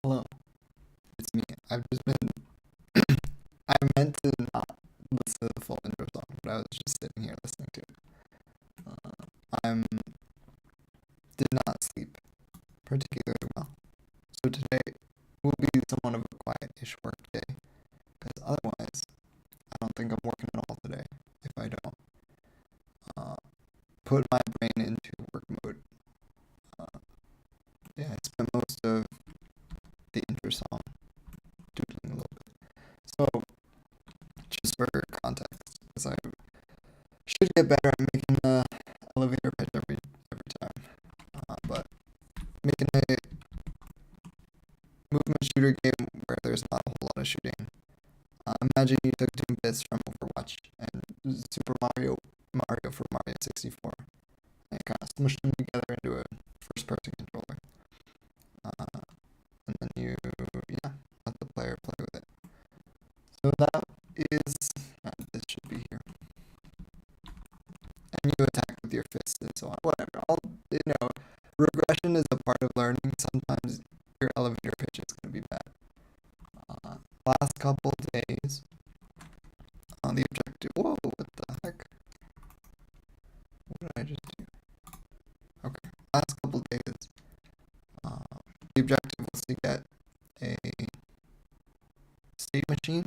Hello, it's me. I've just been. I meant to not listen to the full intro song, but I was just sitting here listening to it. I'm did not sleep particularly well, so today will be somewhat of a quiet-ish work day. Because otherwise, I don't think I'm working at all today if I don't uh, put my brain into work mode. Uh, yeah, I spent most of the intro song doodling a little bit. So, just for context, because I should get better at making the elevator pitch every time. But making a movement shooter game where there's not a whole lot of shooting. Imagine you took two bits from Overwatch and Super Mario for Mario 64, and kind of smushed them together into a first-person controller. And then you, yeah, let the player play with it. So that is, this should be here. And you attack with your fists and so on. Whatever. Regression is a part of learning. Sometimes your elevator pitch is going to be bad. Last couple days, on the objective. Whoa, what the heck? What did I just do? Okay. Last couple days, the objective was to get a state machine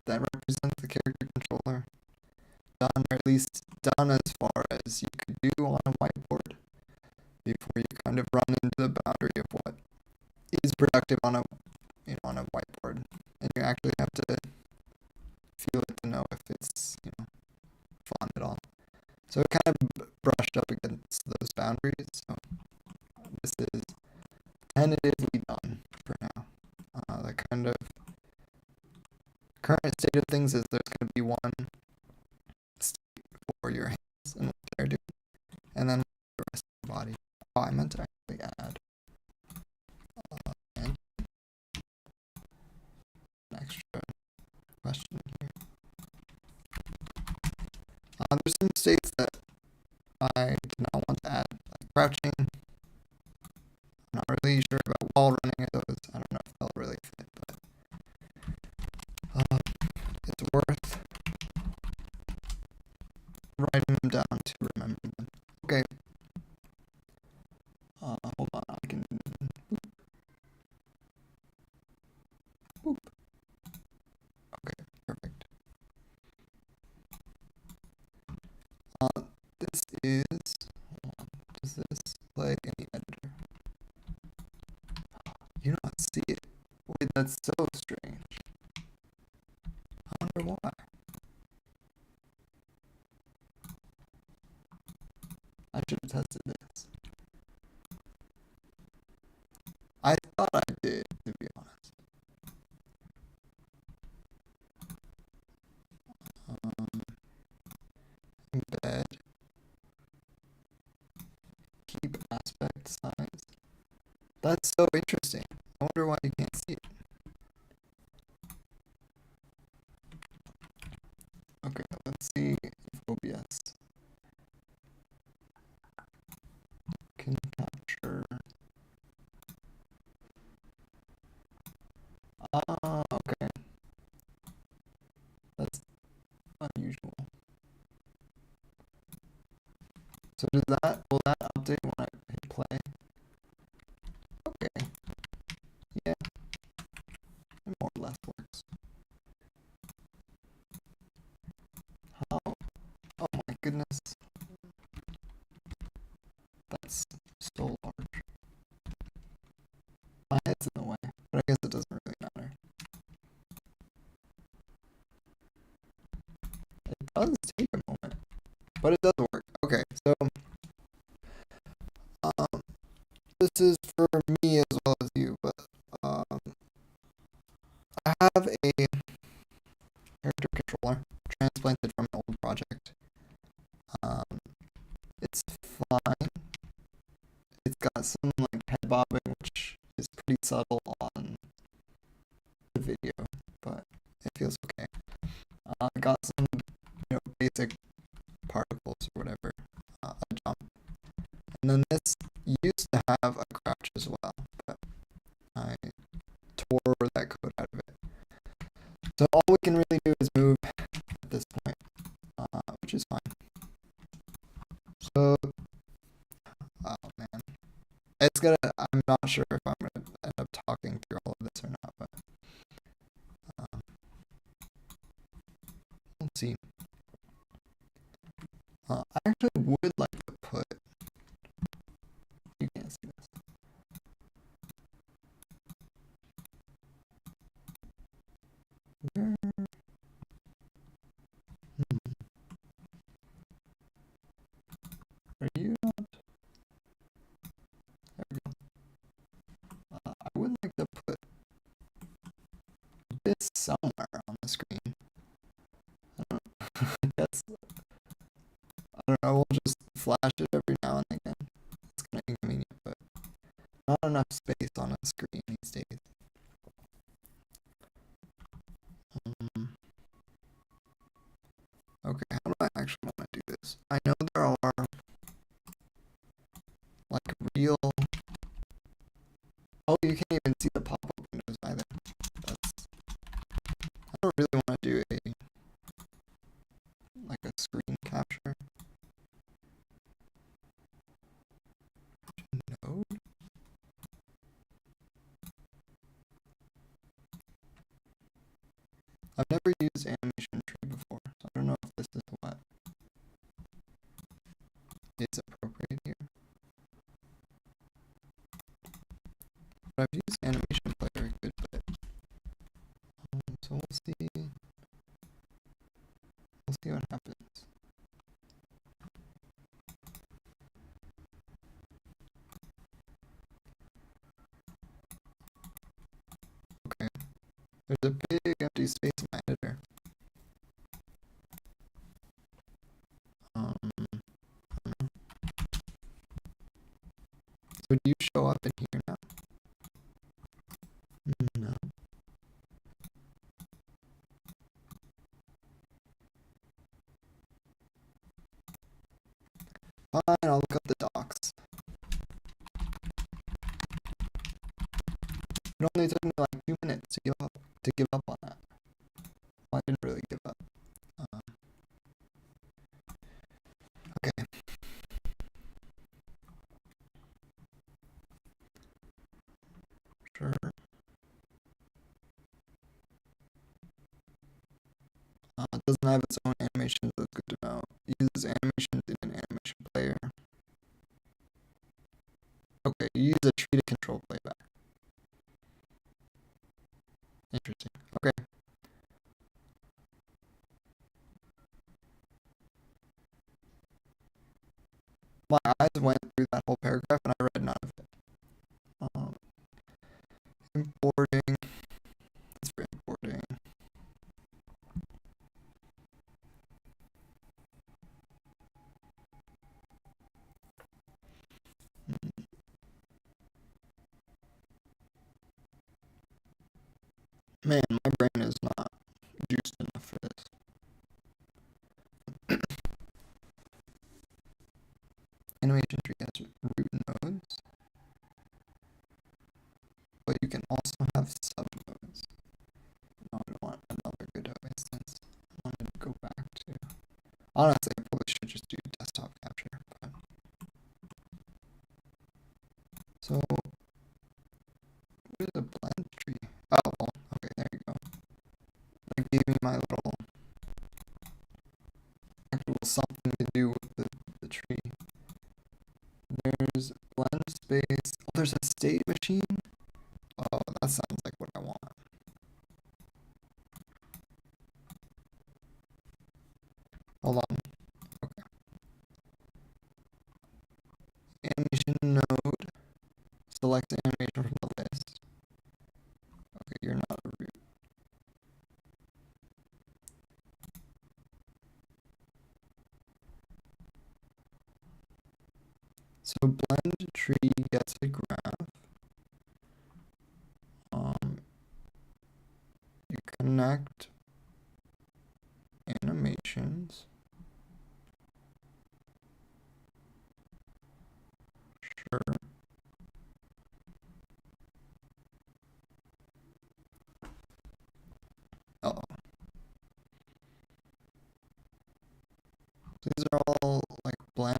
that represents the character controller done, or at least done as far as you could do on a whiteboard before you kind of run into the boundary of what is productive on a whiteboard, and you actually have to feel it to know if it's fun at all. So it kind of brushed up against those boundaries. So this is tentatively done for now. The kind of current state of things is there's going to be one state for your hands and what they're doing, and then the rest of the body. Oh, I meant to actually add an extra question here. There's some states that I did not want to add, like crouching. I'm not really sure about wall running of those. I don't know if they'll really fit, but it's worth writing them down to remember them. Okay. Hold on, I can. Boop. Okay, perfect. This is. Hold on. Does this play in the editor? You don't see it. Wait, that's so strange. I wonder why. I should have tested this. I thought I did, to be honest. Embed. Keep aspect size. That's so interesting. I wonder why you can't see it. Okay, let's see if OBS can capture. Okay. That's unusual. So will that update when I hit play? Okay. Yeah. It more or less works. How? Oh my goodness. That's so large. My head's in the way, but I guess it doesn't really matter. It does take a moment, but it does work. Okay, so this is for me as well as you, but I have a character controller transplanted from an old project. It's fine. It's got some like head bobbing, which is pretty subtle on the video, but it feels okay. I got some basic particles or whatever, a jump, and then this used to have a crouch as well, but So, oh man, it's gonna. I'm not sure if I'm gonna end up talking through all of this or not, but um, we'll see. I actually would like to put. You can't see this. Where? Are you not? There we go. I would like to put this somewhere on the screen. I don't know. That's. I don't know. We'll just flash it every now and again. It's kind of inconvenient, but not enough space on a screen these days. Okay, how do I actually want to do this? I know there are like real. Oh, you can't even see the pop-up windows either. That's. I don't really want to do a like a screen capture node. I've never used animation tree before, so I don't know if this is what is appropriate here. But I've used animation player a good bit. So we'll see. We'll see what happens. Okay. There's a big empty space in my editor. So do you show up in here now? No. Fine, I'll look up the docs. It only took me like 2 minutes to give up on that. Well, I didn't really give up. Okay. Sure. It doesn't have its own animations, that's good to know. It uses animations in an animation player. Okay, you use a tree to control playback. Interesting. Okay. My eyes went through that whole paragraph and I read none of it. Importing. That's for importing. Man, my brain is not juiced enough for this. Animation tree has root nodes, but you can also have sub nodes. No, I don't want another GoodHub instance. I wanted to go back to. Honestly, I probably should just do desktop capture. But... So, where's the blend tree? Oh, well, okay, there you go. That gave me my little actual something to do with the tree. There's blend space. Oh, there's a state machine. Oh, that sounds like what I want. Hold on. Okay. Animation node. Select animation from the list. Okay, you're not a root. So blend tree gets a graph. You connect animations. Sure. Oh. These are all like blend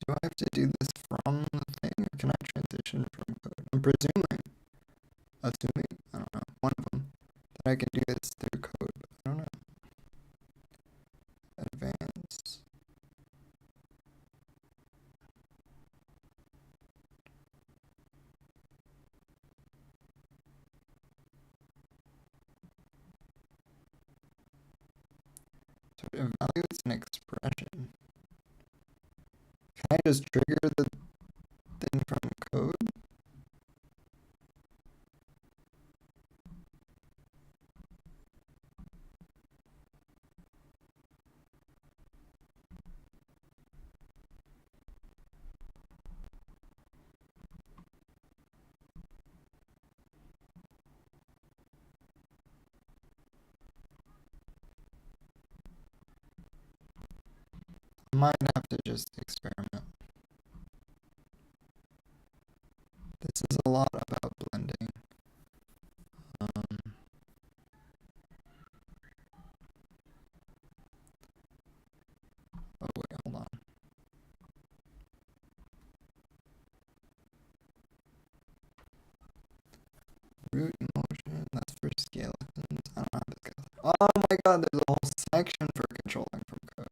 Do I have to do this from the thing, or can I transition from code? I'm assuming, I don't know, one of them, that I can do this through code, but I don't know. Advanced. So it evaluates an expression. Can I just trigger the thing from code? I might have to just experiment. This is a lot about blending. Oh wait, hold on. Root motion, that's for skeletons. I don't have the skeleton. Oh my god, there's a whole section for controlling from code.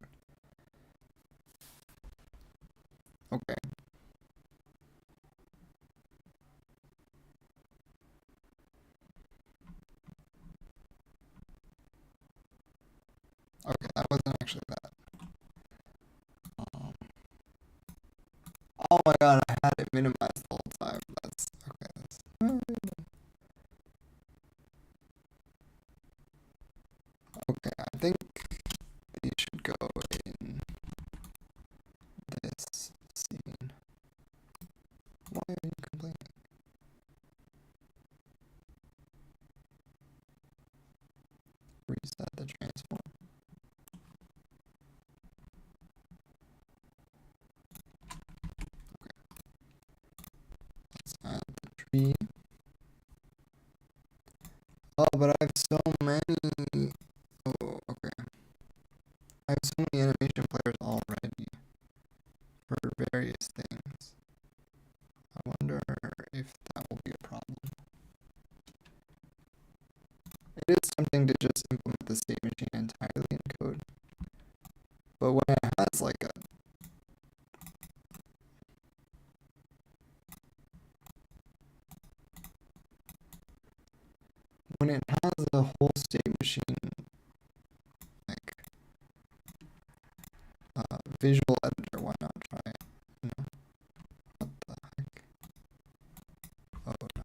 Okay. Okay, that wasn't actually that. Oh my god, I had it minimized the whole time. That's okay. Okay, I think these should go in this scene. Why are you complaining? Reset the transform. Okay. Let's add the tree. Oh, but I have so many. Oh, okay. I have so many animation players already for various things. I wonder if that will be a problem. It is tempting to just implement the state machine entirely in code. But when it has like a whole state machine like visual editor, why not try it? You know? What the heck? Oh no.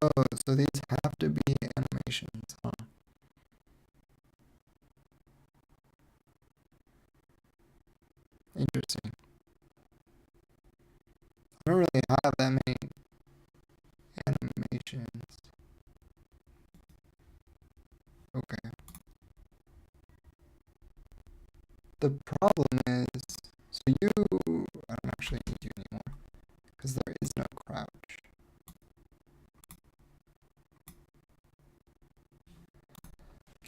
Oh, so these have to be animations, huh? Interesting. I don't really have that many animations. Okay. The problem is, so you, I don't actually need you anymore, because there is no crouch.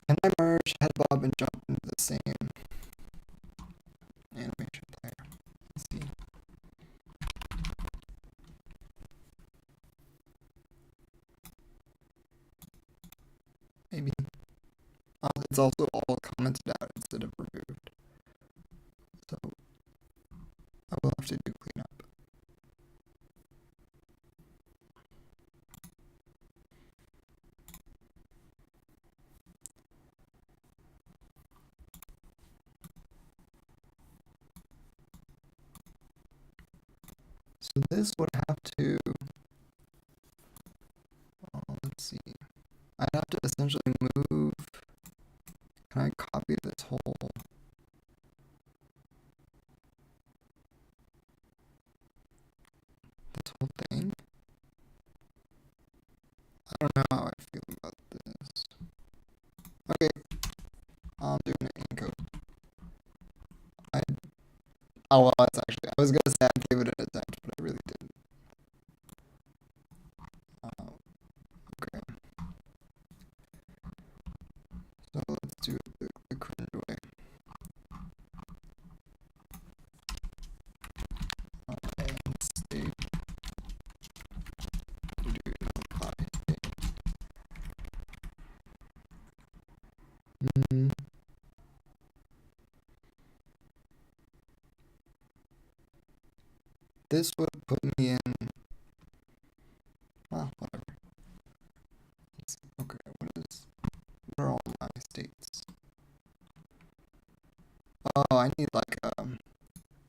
Can I merge head bob and jump into the same animation player? Let's see. Maybe. It's also all commented out instead of removed. So I will have to do cleanup. So this would have to, let's see. I'd have to essentially move. Can I copy this whole thing? I don't know how I feel about this. Okay, I'm doing it in code. Oh well, it's actually, I was gonna say I'd give it an attempt, but I really didn't. this would put me in. Well, whatever. Okay, what are all my states? Oh, I need like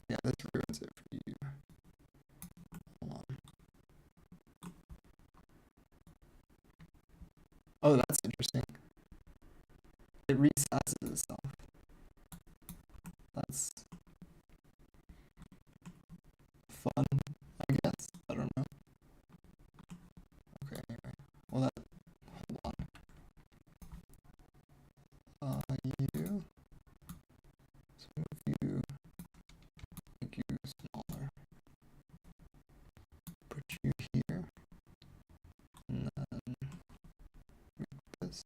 yeah, this ruins it for you. Hold on. Oh, that's interesting. It resizes itself. That's fun, I guess. I don't know. Okay, anyway. Well, hold on. You. So if you make you smaller, put you here, and then this.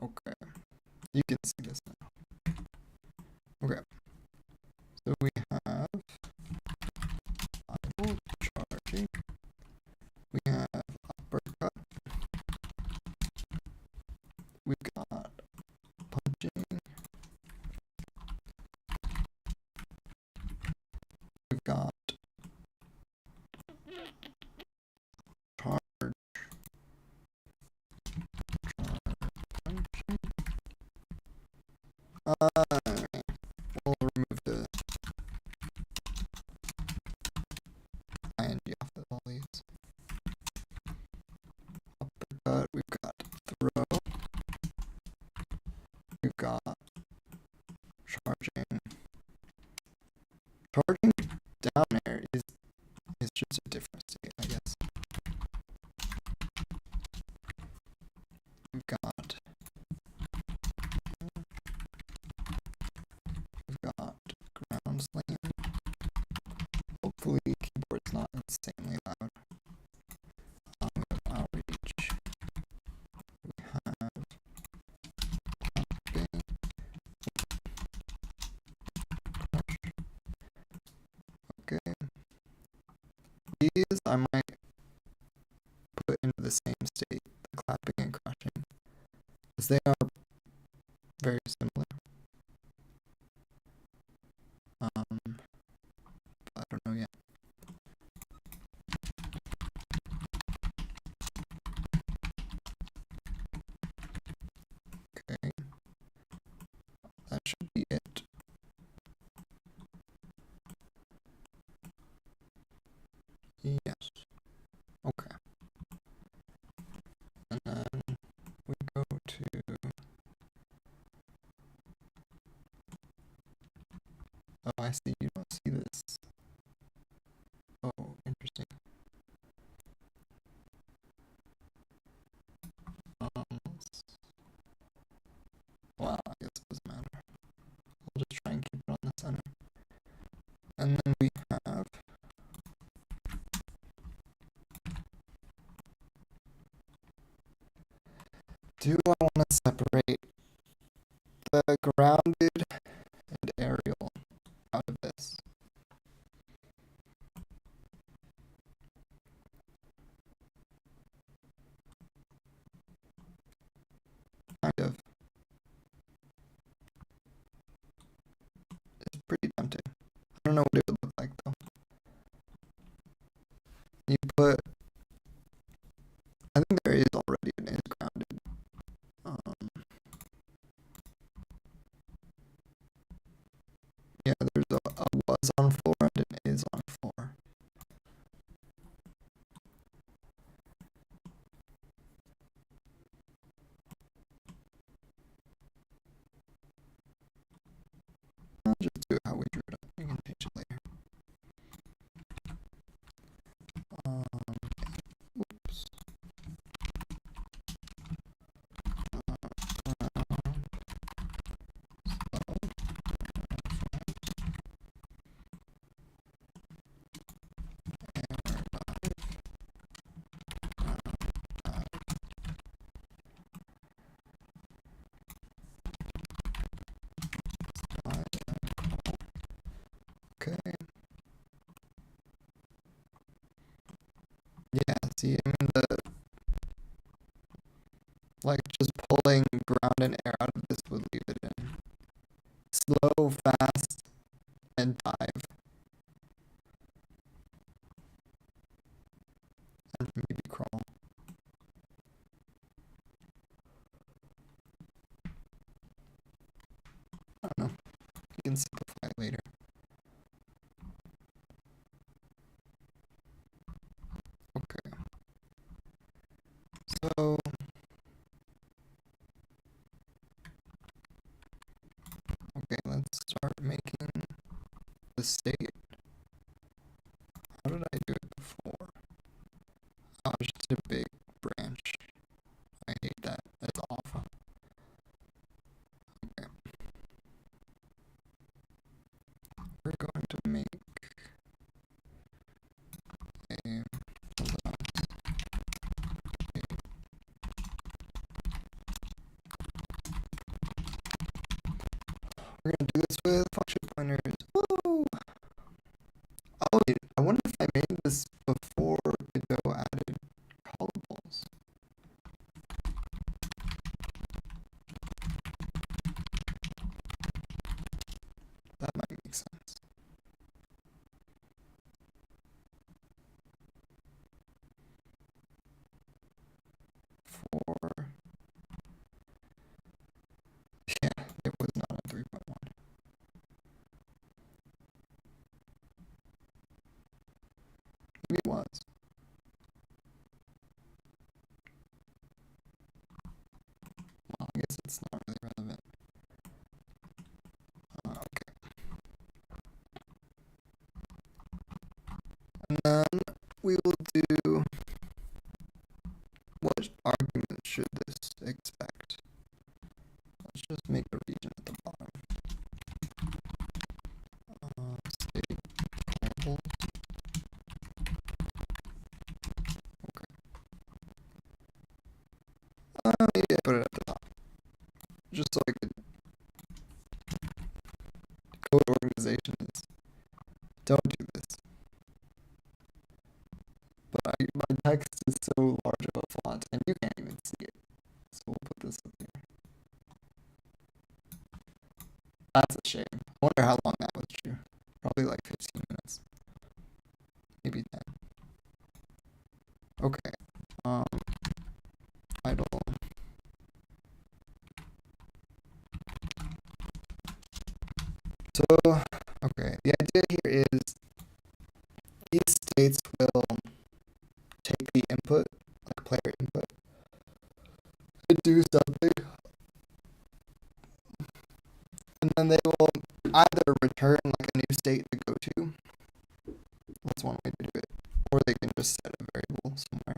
Okay, you can see this now. Okay, so we have idle charging. We have uppercut. We've got punching. We've got charge. We'll remove the ing off of all these. Uppercut. We've got throw. We've got charging. Charging down air is just a different state, I guess. We've got ground slam. Hopefully keyboard's not insanely loud. Outreach. We have pumping. Okay. These I might put into the same state, the clapping and crushing, because they are very similar. I don't know yet. Okay. That should be it. Yes. Okay. And then we go to oh, I see. You don't see this. Oh, interesting. Well, I guess it doesn't matter. We'll just try and keep it on the center. And then we have do I want to separate the grounded and aerial out of this? Kind of. It's pretty tempting. I don't know what it would look like though. You put, I think there is already an is grounded. Yeah, there's a was on floor and an is on floor. I'll just do it how we drew it up. We can change it later. Oops. Okay. Yeah, see, I mean, like, just pulling ground and air out of this would leave it in. Slow, fast, such a big branch. I hate that. That's awful. Okay. We're going to make a we're gonna do this with function pointers. Woo! Oh, wait, I wonder if I made this before Godot added callables. That might make sense. For yeah, it was not a 3.1. Maybe it was. Well, I guess it's not really relevant. Okay. And then we will do what argument should this expect? Let's just make a region at the bottom. State callables. Okay. Maybe I put it at the top. Just so I could code organization is don't do this. But my text is so large of a font and you can't even see it. So we'll put this up here. That's a shame. I wonder how long that was true. Probably like 15 minutes. Maybe 10. Okay. Idle. So, okay. The idea here is these states will take the input, like player input, and do something. And then they will either return like a new state to go to. That's one way to do it. Or they can just set a variable somewhere.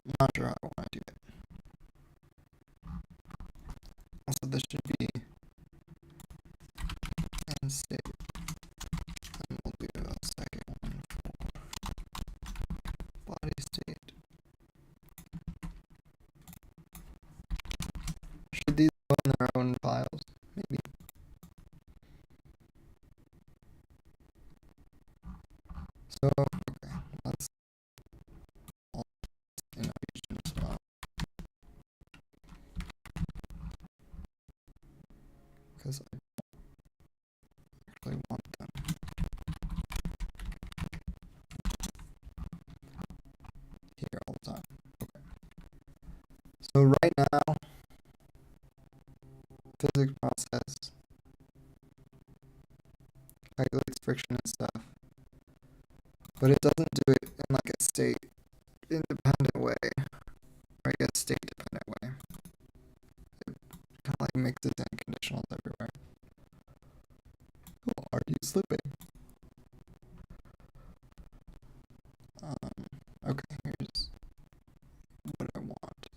I'm not sure how I want to do it. Also, this should be end state. And we'll do a second one for body state. Should these go in their own files? Maybe. So, okay, let's all in our region as well. Because I don't actually want them here all the time. Okay. So right now, physics process calculates friction and stuff, but it doesn't do it in like a state independent way, or I guess state dependent way. It kind of like mixes in conditionals everywhere. Oh, are you slipping? Okay, here's what I wanted.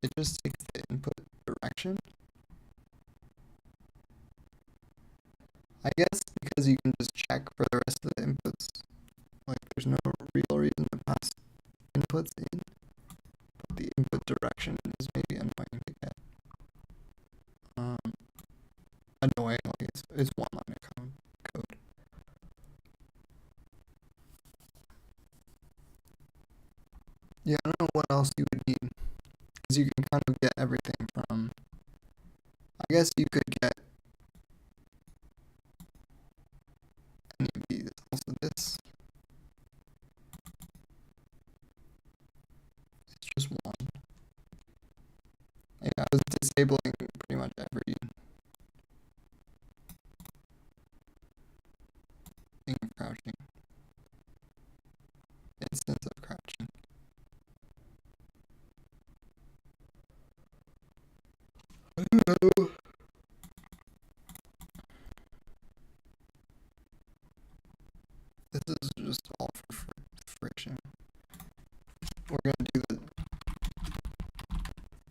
It just takes the input direction. I guess because you can just check for the rest of the inputs. Like there's no real reason to pass inputs in. But the input direction is maybe annoying to get. Annoying, like it's one line of code. Yeah, I don't know what else you would need. Because you can kind of get everything from, I guess you could get any of these. Also this. It's just one. Yeah, I was disabling pretty much every So this is just all for friction. We're gonna do the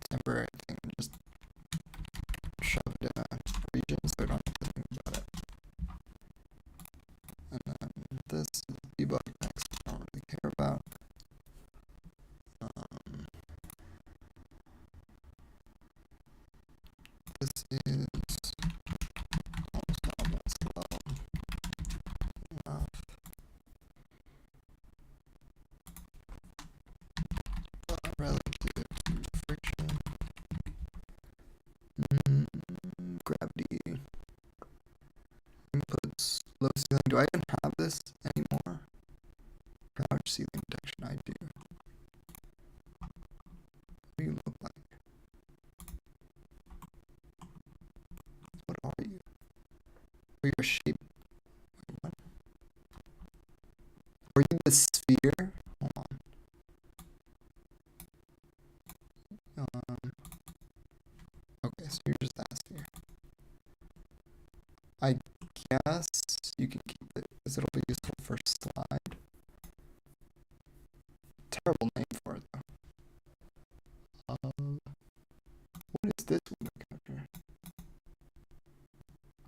temporary thing and just shove it in a region so I don't have to think about it. And then this is debug next. I don't really care about. This is almost slow enough. Relative to friction. Gravity. Inputs. Low ceiling. Do I even have this anymore? How much ceiling detection I do? What do you look like? What are you? Oh, you're a shape. Wait, what? Are you the sphere? Hold on. Okay, so you're just that sphere. I guess you can keep it because it'll be useful for slide. Terrible name for it though. What is this window capture?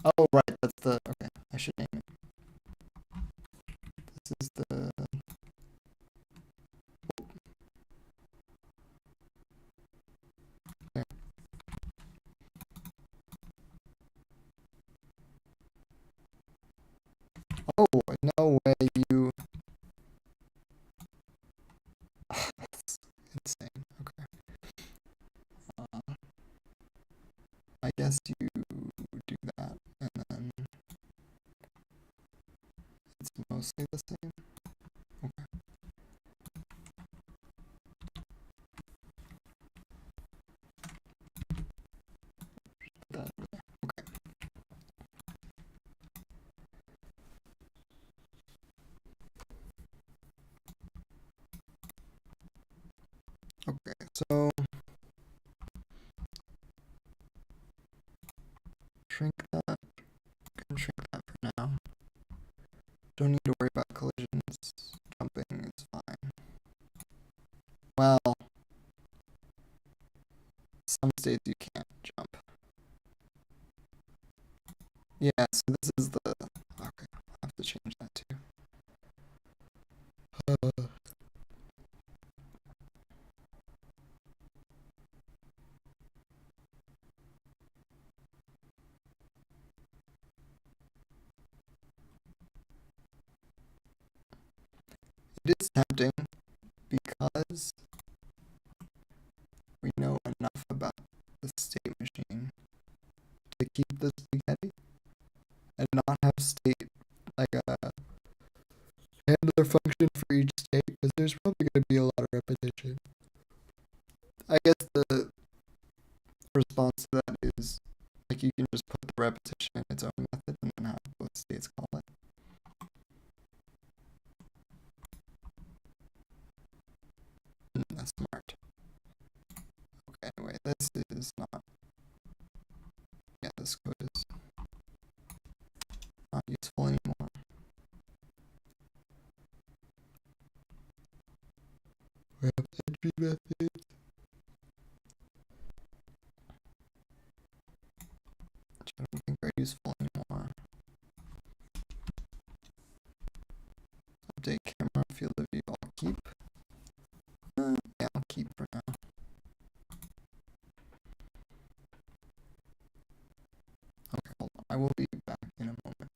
Oh right, that's the okay. I should name it. This is the there. Oh no way you. That's insane. Okay. I guess you do that, and then it's mostly the same. Okay. That over there. Okay. Okay. So shrink that. Can shrink that for now. Don't need to worry about collisions. Jumping is fine. Well, some states you can't jump. Yeah, so this is the. Okay, I'll have to change that too. It is tempting because we know enough about the state machine to keep the spaghetti and not have state like a handler function for each state because there's probably going to be a lot of repetition. I guess the response to that is like you can just put the repetition in its own method and then have both states call it. That's smart. Okay, anyway, this is not. Yeah, this code is not useful anymore. We have entry methods. Which I don't think are useful anymore. Update camera field of view. I'll keep. Yeah, I'll keep for now. Okay, hold on. I will be back in a moment.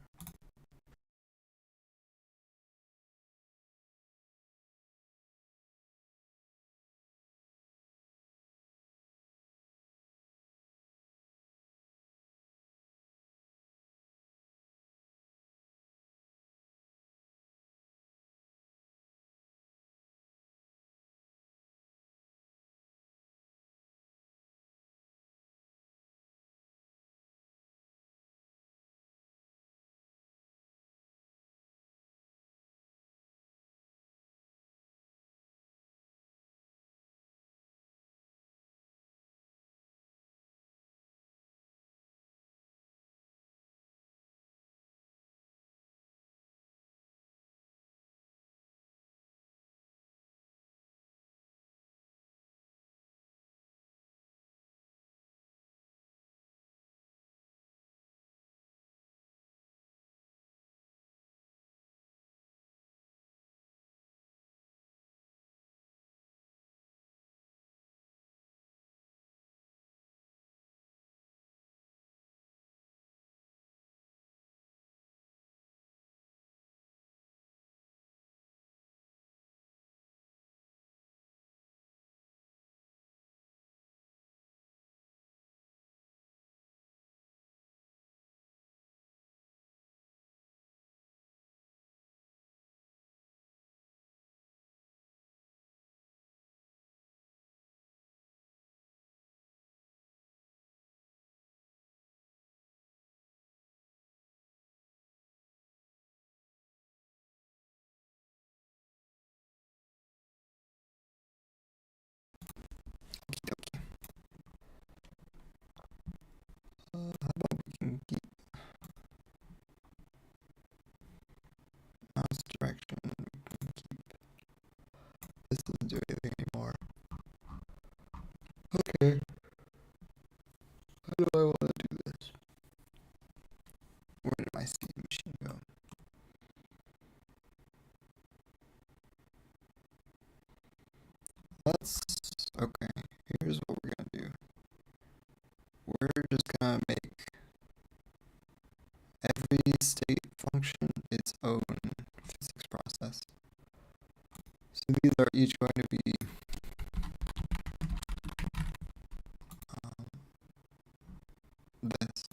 doesn't do anything anymore. Okay, how do I want to do this? Where did my Steam machine go? Okay, here's what we're gonna do. We're just gonna make every state function its own physics process. So these are each going to be um, this.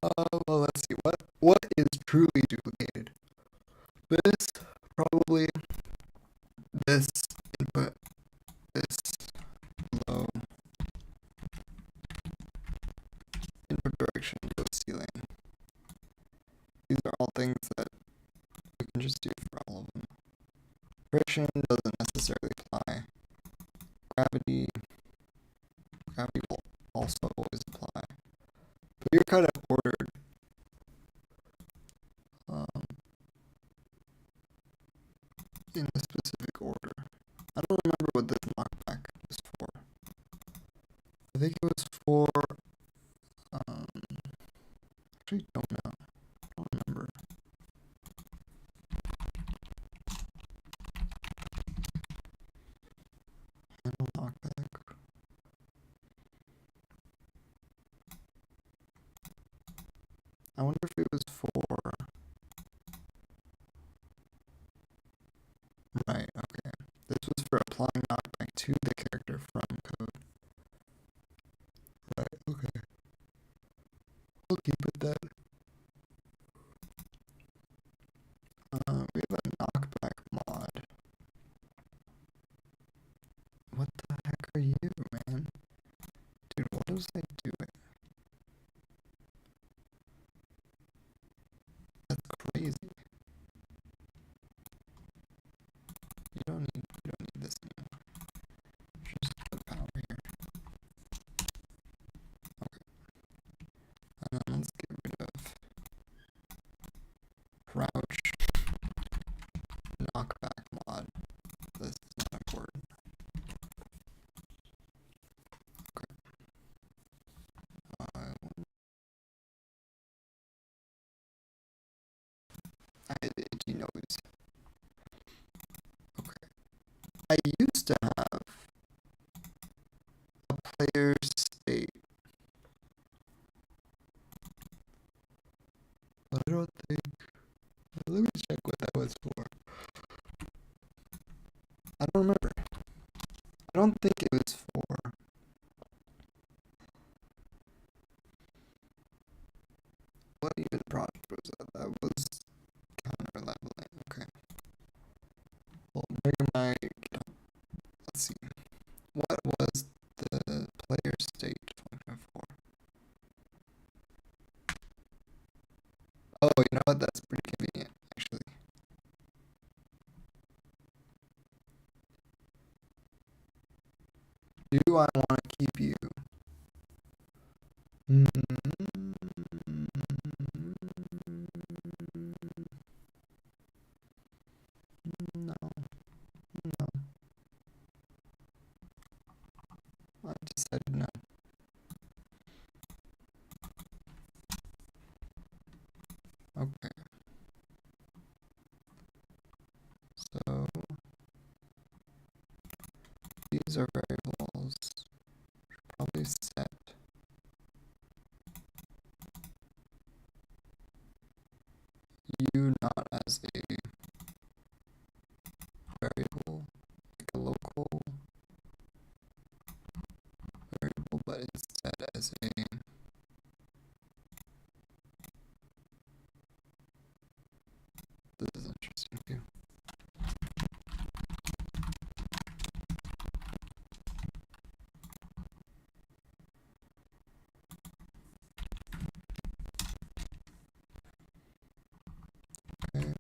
Well, let's see. What is truly duplicated? This, probably this input, this low input direction, low ceiling. These are all things that we can just do for all of them. Friction doesn't necessarily apply. Gravity will also always apply. But you're kind of ordered. In a specific order. I don't remember what this knockback was for. I think it was for, actually don't know. I don't remember. Handle knockback. I wonder if it was for, right, okay. This was for applying knockback to the character from code. Right, okay. We'll keep it that. We have a knockback mod. What the heck are you, man? Dude, what was I doing? That's crazy. You don't need this anymore. Just put power here. Okay. And then let's get rid of crouch knockback mod. This is not important. Okay. I had the itchy nose. Okay. I used to have a player state, but I don't think. Let me check what that was for. I don't remember. I don't think it was for. What even project was that? That was counter leveling. Okay. Well, where my. Let's see. What was the player state function for? Oh, you know what? That's pretty convenient, actually. Do I want to keep you? No. No. I decided no. Okay. So these are variables. Probably set u not as a variable, like a local variable, but it's set as a this is interesting too. Okay.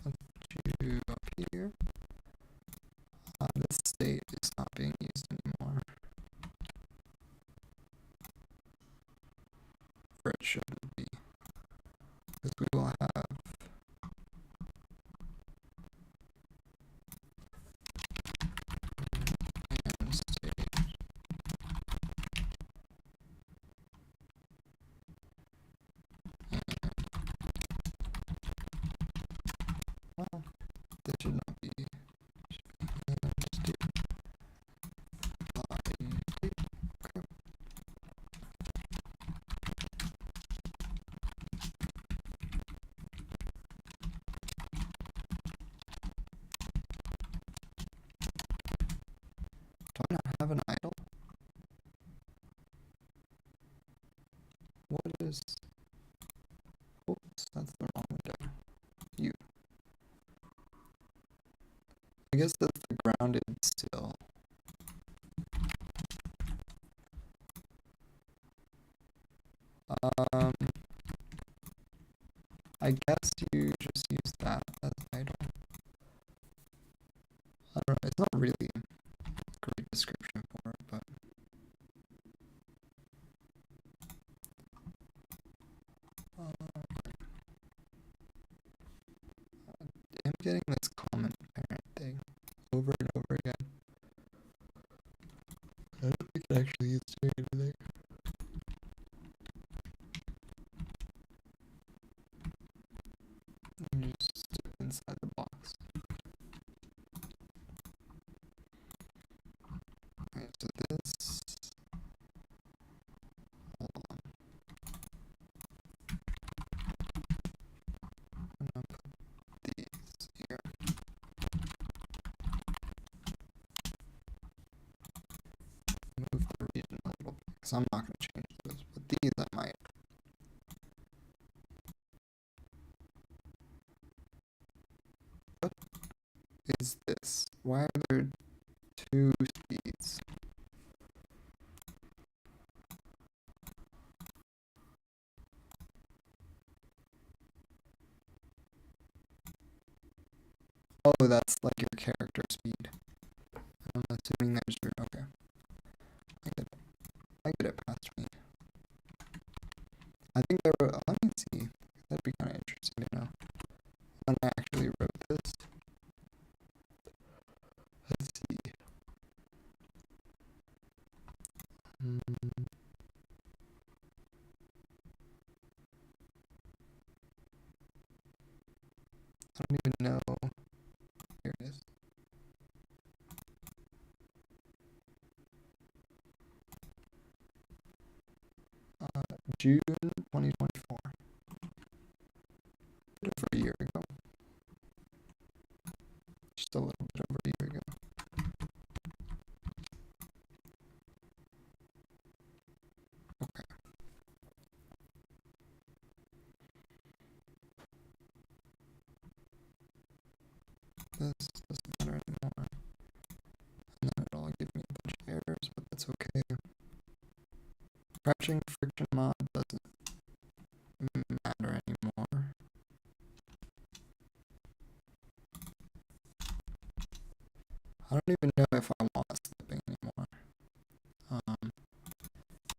Let's do up here. This state is not being used anymore. Or it shouldn't be. Because we want well, this should not be. Just do okay. Do I not have an idle? What is? Oops, that's the wrong window. You. I guess that's the grounded still. Um, I guess you just use that as idle. I don't know. It's not really a great description for it, but I'm getting this common parent thing over and over again. I don't think it actually is doing anything. You just step inside the box. Alright, so this. Hold on. I'm gonna put these here. Move the region a little bit, because I'm not going to change those, but these I might. What is this? Why are there two speeds? Oh, that's like your character speed. I'm assuming there's your. Okay. I get it past me. I think there were. Let me see. That'd be kind of interesting to know. When I actually wrote this. Let's see. I don't even know. Here it is. June 2024. Over a year ago. Just a little bit over a year ago. Okay. This doesn't matter anymore. And then it'll give me a bunch of errors, but that's okay. Crouching friction mod doesn't matter anymore. I don't even know if I want slipping anymore.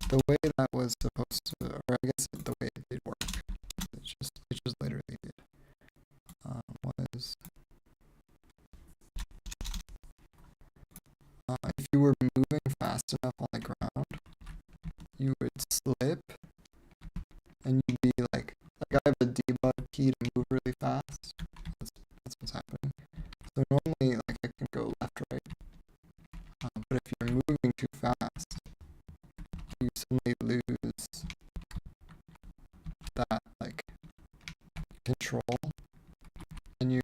The way that was supposed to, or I guess the way it did work, it just literally did, was, if you were moving fast enough on the ground, you would slip, and you'd be like I have a debug key to move really fast. That's what's happening. So normally, like, I can go left, right, but if you're moving too fast, you suddenly lose that, like, control, and your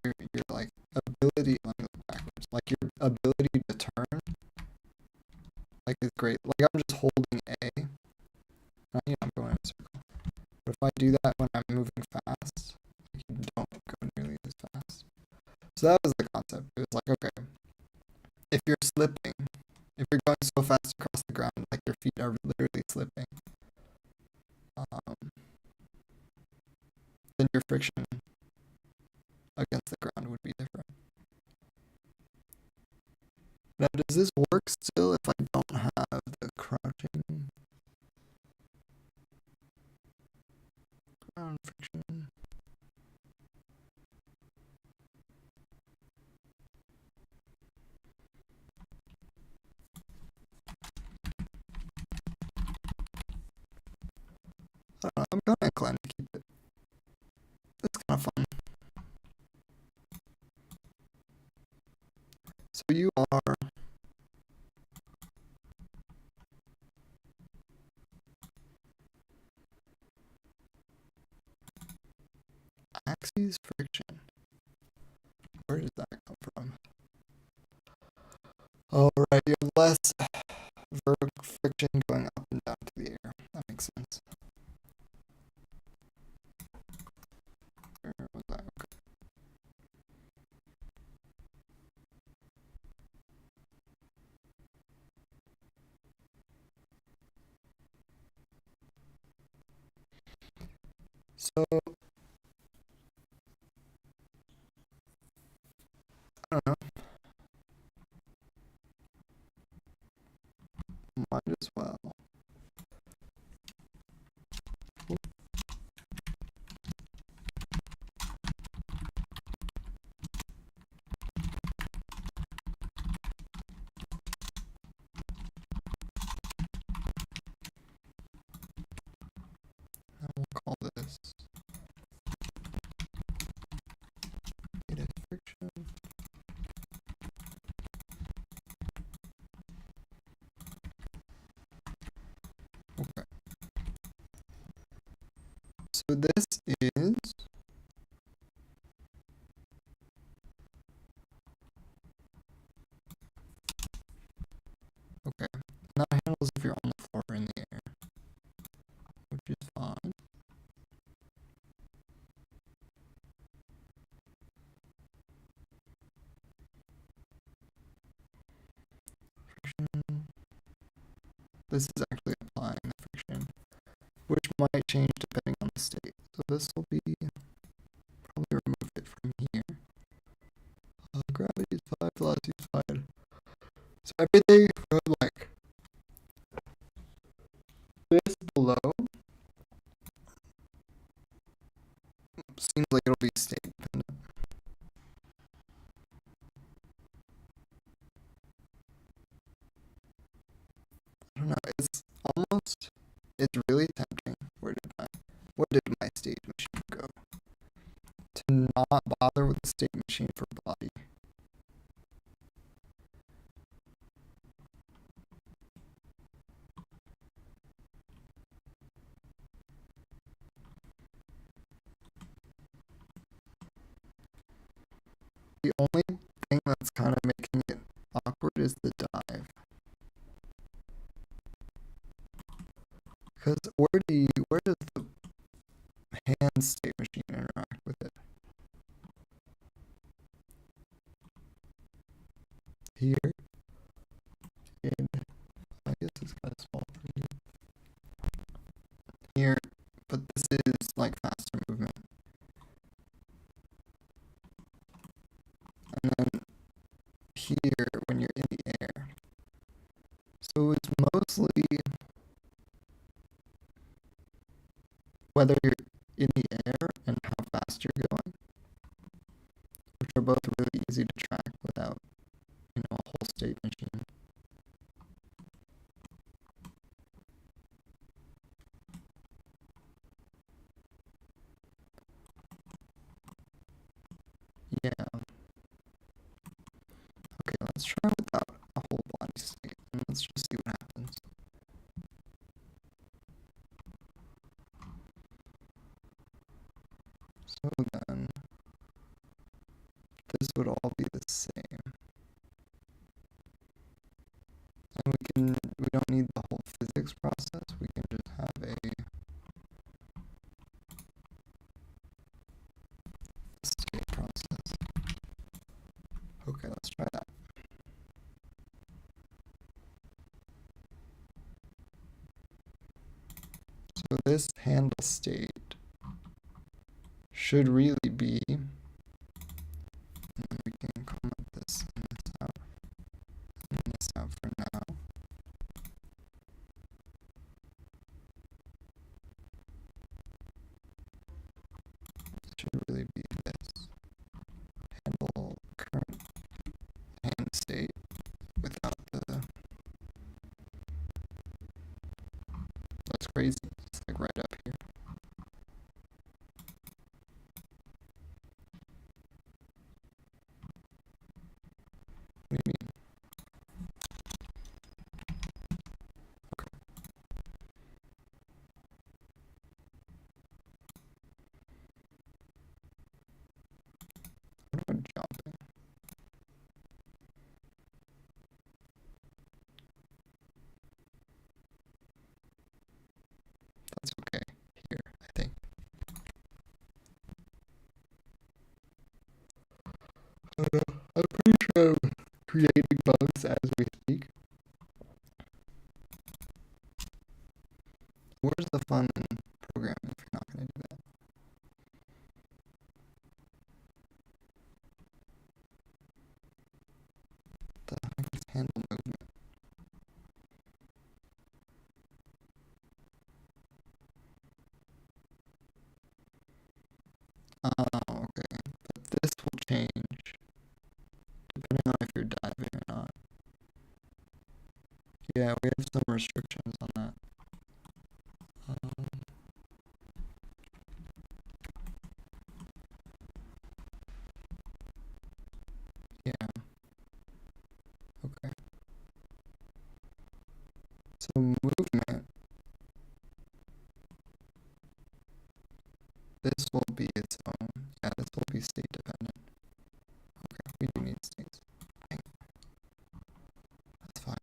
like ability, let me look backwards, like your ability to turn, like, is great. Like, I'm just holding A, and I'm going in a circle. But if I do that when I'm moving fast, like, you don't go nearly as fast. So that was the concept. It was like, okay, if you're slipping, if you're going so fast across the ground, like, your feet are literally slipping, then your friction against the ground would be different. Now, does this work still if I don't have the crouching ground friction? I don't know, I'm kind of inclined to keep it. It's kind of fun. you are axis friction. Where does that come from? Alright, you have less vertical friction going up and down through the air. That makes sense. Where was that? Okay. So, I don't know. Might as well. And we'll call this negative friction. Okay. So this is okay. Now it handles if you're on the floor or in the air, which is fine. Friction. This is actually applying the friction, which might change depending on the state. So this will be probably remove it from here. Gravity is 5, velocity is 5. So everything from like this below seems like it'll be state dependent. I don't know. It's really tempting. Where did my state machine go? To not bother with the state machine for body. The only thing that's kind of making it awkward is the dive. Because where does the hand state machine interact with it? Here. And I guess it's kind of small for you. Here, but this is like faster movement. And then here when you're in the air. So it's mostly whether you're in the air and how fast you're going, which are both really easy to track without, a whole state machine. Yeah. Okay, let's try without a whole body state, and let's just see what happens. So then, this would all be the same. And we don't need the whole physics process, we can just have a state process. Okay, let's try that. So this handle state should really be, and we can comment this and this out for now. It should really be this. Handle current hand state without the, that's crazy, it's like right up here. What do you mean? the fun in programming if you're not gonna do that? The heck is handle movement? Oh, okay. But this will change depending on if you're diving or not. Yeah, we have some restrictions on that. Um, yeah, okay. So movement, this will be its own. Yeah, this will be state dependent. Okay, we do need states. Dang, that's fine.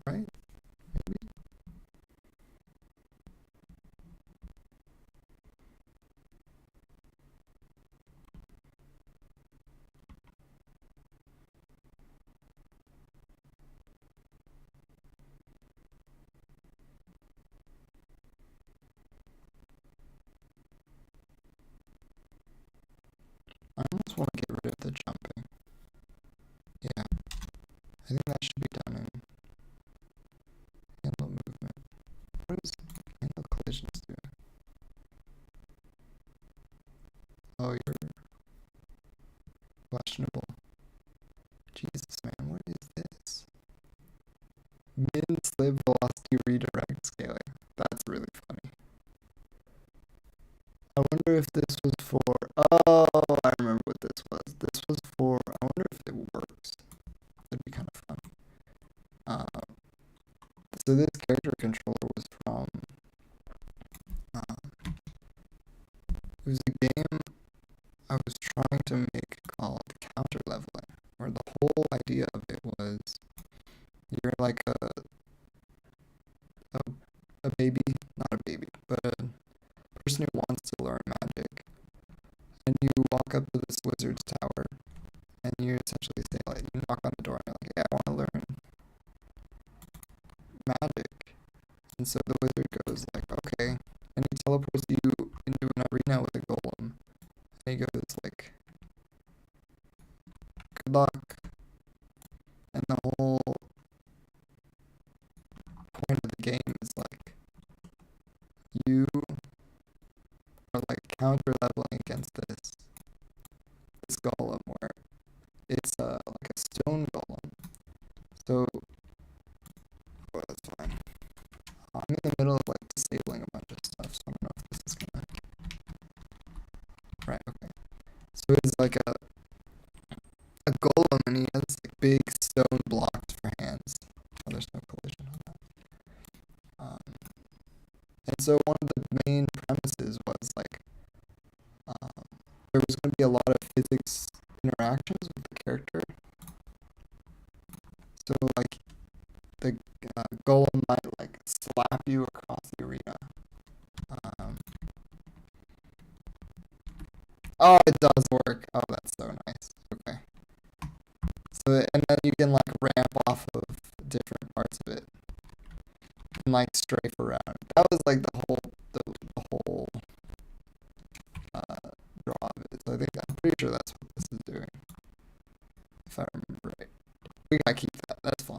Right? Maybe? I almost want to get rid of the jumping. Yeah, I think that should be done in handle movement. What is handle collisions doing? Oh, you're questionable. Jesus, man, what is this? Min slip velocity redirect scaling. That's really funny. I wonder if this was for. Oh, I remember what this was. This was for. I wonder if it works. That'd be kind of fun. So this character controller was from. It was a game I was trying to make called Counter Leveling, where the whole idea of it was you're like a baby, not a baby, but a person who wants to learn magic, and you walk up to this wizard's tower, and you essentially say like you knock on the door and you're like, yeah, I want to learn magic, and so the wizard goes like, okay, and he teleports you into an arena with a golem, and he goes like, good luck, and the whole point of the game is like you are like counter leveling against this golem where it's like a stone golem. So that's fine. I'm in the middle of like disabling a bunch of stuff, so I don't know if this is gonna. Right. Okay. So it's like a golem, and he has like big stone blocks for hands. Oh, there's no collision on that. And so one of the main premises was like there was going to be a lot of physics interactions with the character. So like the golem might like slap you across the arena. Oh, it does work. Oh, that's so nice. Okay. So and then you can like ramp off of different parts of it and like strafe around. That was like the whole draw of it. So I think I'm pretty sure that's what this is doing, if I remember right. We gotta keep that. That's fine.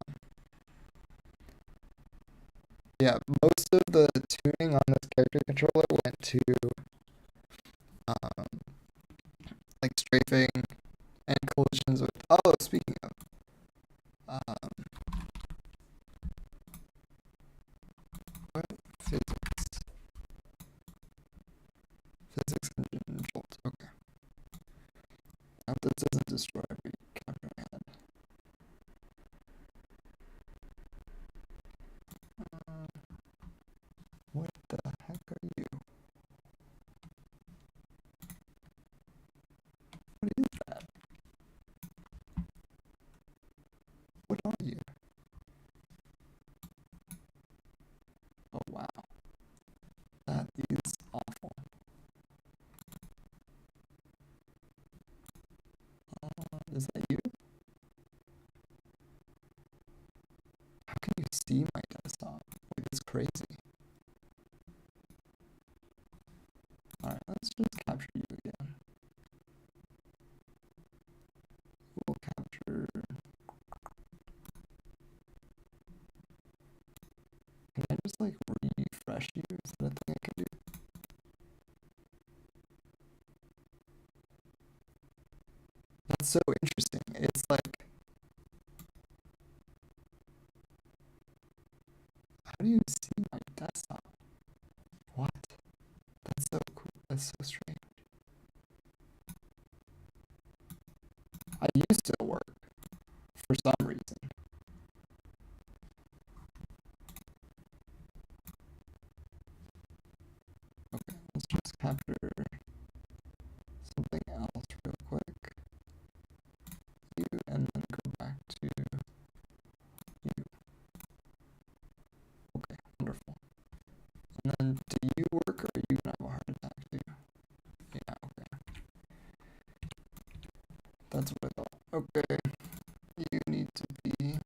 Yeah, most of the tuning on this character controller went to um, like strafing and collisions with. Oh, speaking of, what physics engine jolt. Okay, now this doesn't destroy every counter I had. What the heck are you? What is that? refresh you? Is that a thing I can do? That's so interesting. It's like, how do you see my desktop? What? That's so cool. That's so strange. I used to work for some reason. Okay, let's just capture something else real quick. You, and then go back to you. Okay, wonderful. And then, do you work or are you gonna have a heart attack too? Yeah, okay. That's what I thought. Okay. You need to be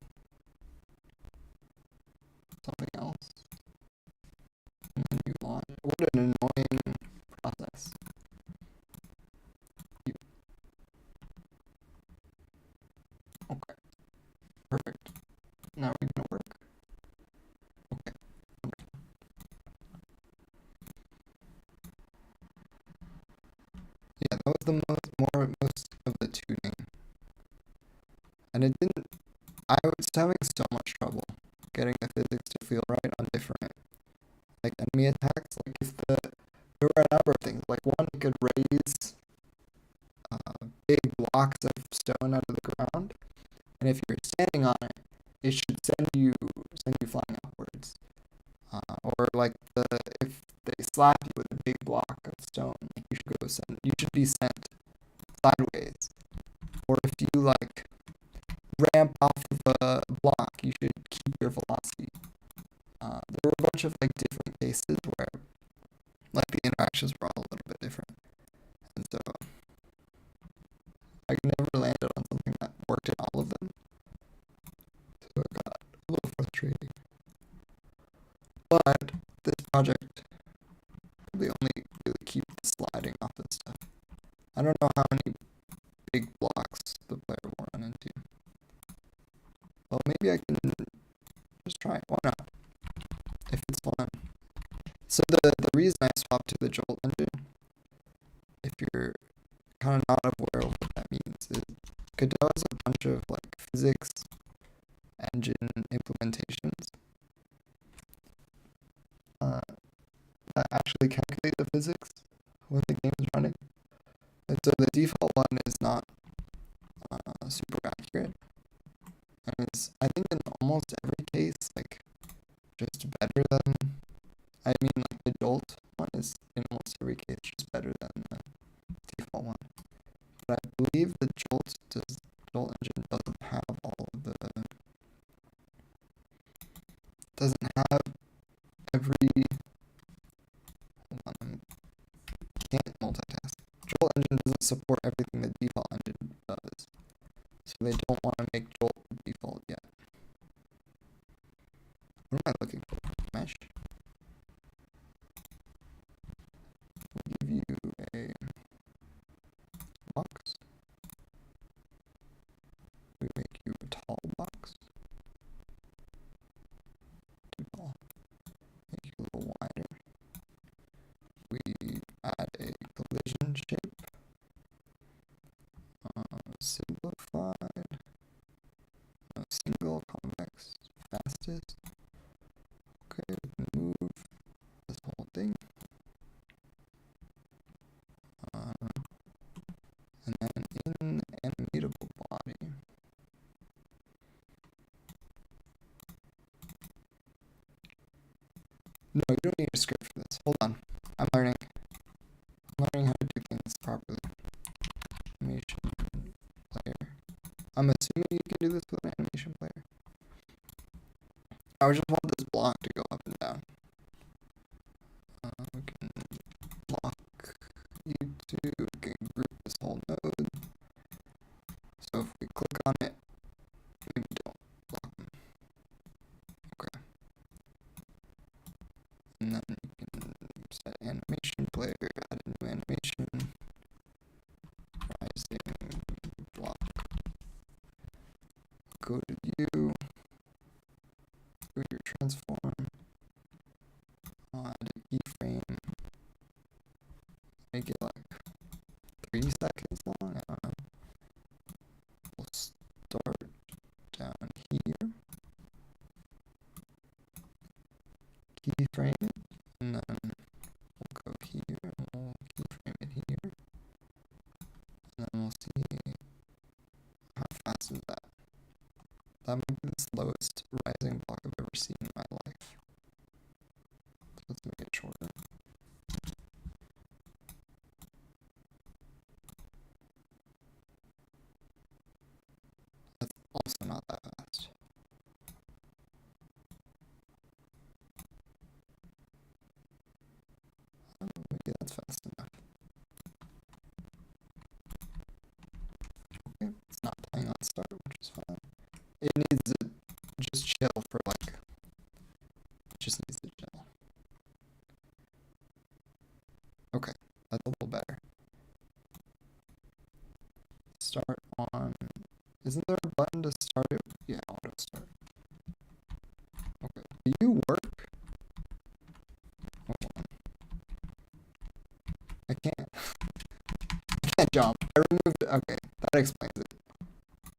something else. And then you launch. What an annoying process. You. Okay. Perfect. Now we're gonna work. Okay. Yeah, that was the most of the tuning. And it didn't, I was having so much trouble getting the physics to feel right on different, like, enemy attacks. Like, there were a number of things. Like, one, it could raise big blocks of stone out of the ground, and if you're standing on it, it should send you flying upwards. Or like if they slap you with a big block of stone, like, you should be sent sideways. Or if you like ramp off of a block, you should keep your velocity. There were a bunch of like different cases where like the interactions were all a little bit different, and so I never landed on something that worked in all of them. So it got a little frustrating. But this project really only really keep sliding off and stuff. I don't know how many big blocks the player will run into. Well, maybe I can just try it. Why not? If it's fun. So the reason I swapped to the Jolt engine, if you're kind of not aware of what that means, is Godot has a bunch of like physics engine implementations that actually calculate the physics when the game is running. And so the default one is not super accurate, and it's, I think, in almost every case, like, just better than, I mean, like, the Jolt one is in almost every case just better than the default one. But I believe the Jolt engine doesn't have doesn't have every, hold on, I can't multitask. Jolt engine doesn't support everything the default engine does. So they don't want to make Jolt the default yet. What am I looking for? Mesh? We'll give you a box. We make you a tall box. Too tall. Make you a little wider. We add a collision shape. Simplified. Single convex fastest. Okay, we can move this whole thing. And then in animatable body. No, you don't need a script for this. Hold on. I'm learning how to do things properly. Animation player. I'm assuming you can do this with an animation player. I just want this block to go up and down. We can block U2, we can group this whole node. So if we click on it, maybe don't block them. Okay. And then you can set animation player, add a new animation, rising block. Go to view, go to your transform, keyframe, make it like 3 seconds long. I don't know. We'll start down here, keyframe it, and then we'll go here and we'll keyframe it here, and then we'll see how fast is that. That might be the slowest rising block I've ever seen in my life. So let's make it shorter. That's also not that fast. Oh, maybe that's fast enough. Okay, it's not playing on start, which is fine. It needs to just chill for like, it just needs to chill. Okay, that's a little better. Start on, isn't there a button to start it? Yeah, auto start. Okay, do you work? Hold on. I can't. I can't jump. I removed, okay, that explains it.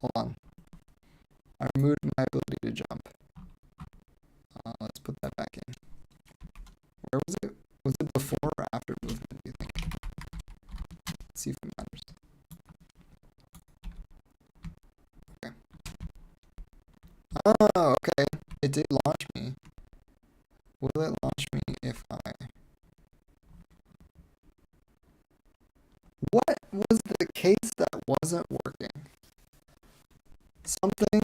Hold on. I removed my ability to jump. Let's put that back in. Where was it? Was it before or after movement, do you think? Let's see if it matters. Okay. Oh, okay. It did launch me. Will it launch me if I... What was the case that wasn't working? Something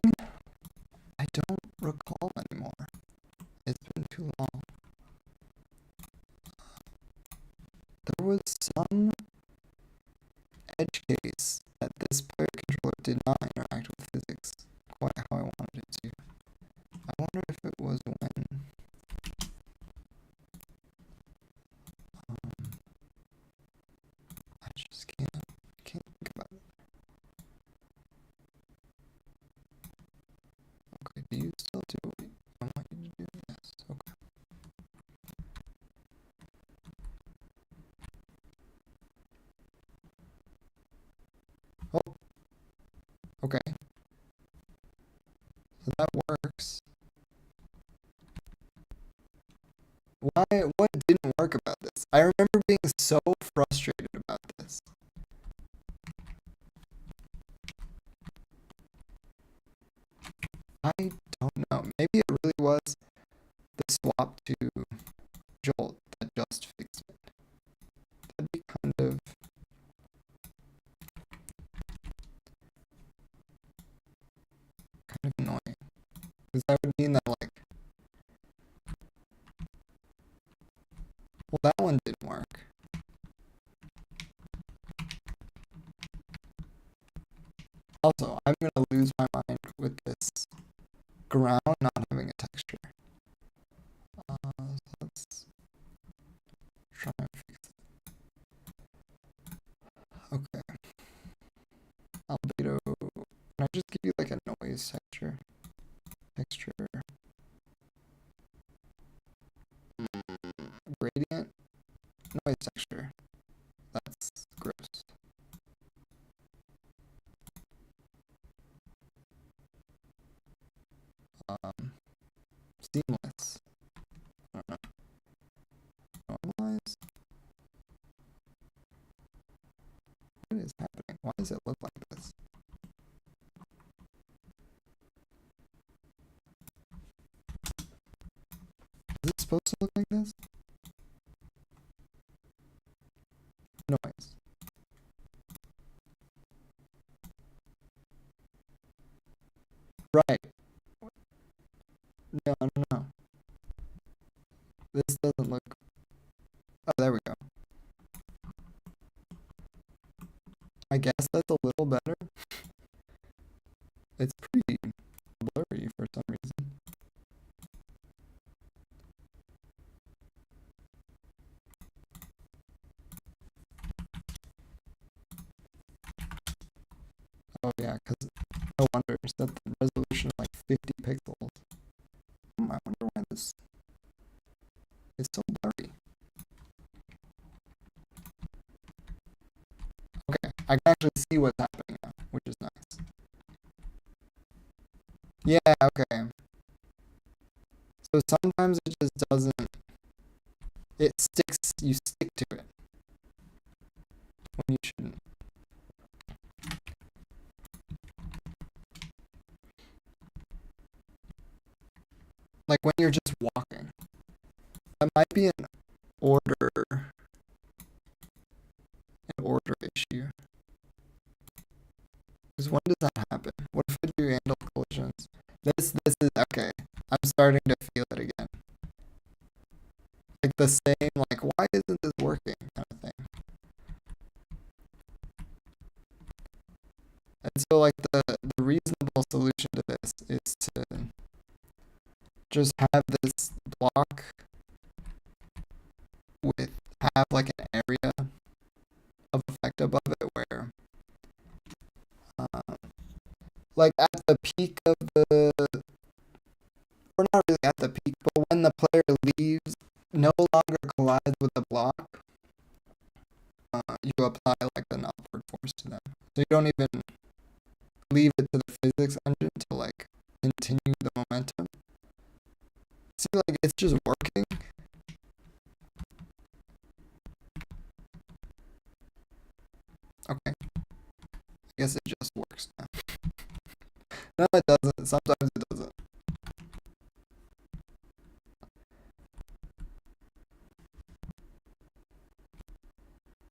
I don't recall anymore. It's been too long. There was some edge case that this player controller did not interact with physics quite how I wanted it to. I wonder if it was when I just can't think about it. Okay, do you still do what I want you to do? Yes, okay. Oh, okay. So that works. What didn't work about this? I remember being so frustrated about this. I don't know. Maybe it really was the swap to Jolt that just fixed it. That'd be kind of annoying. Because that would mean that, like, well, that one didn't work. Also, I'm gonna lose my mind with this ground not having a texture. So let's try and fix it. Okay. Albedo. Can I just give you like a noise texture? Gradient? Noise texture. That's gross. Seamless. I don't know. Normalize? What is happening? Why does it look like this? Is it supposed to look like this? Noise. Right. No. This doesn't look... Oh, there we go. I guess that's a little better. It's pretty blurry for some reason. Oh yeah, because no wonder. Set the resolution like 50 pixels. I wonder why this is so blurry. I can actually see what's happening now, which is nice. Yeah, okay. So sometimes it just doesn't, it sticks, you stick to it when you shouldn't. Like when you're just walking. That might be an order issue. Because when does that happen? What if I do handle collisions? This is okay. I'm starting to feel it again. Like the same, like why isn't this working kind of thing. And so like the reasonable solution to this is to just have this block with have like an area of effect above it where like at the peak of the or not really at the peak, but when the player leaves no longer collides with the block, you apply like an upward force to them. So you don't even leave it to the physics engine to like continue the momentum. See, like it's just working. Okay. I guess it just works now. No, it doesn't. Sometimes it doesn't.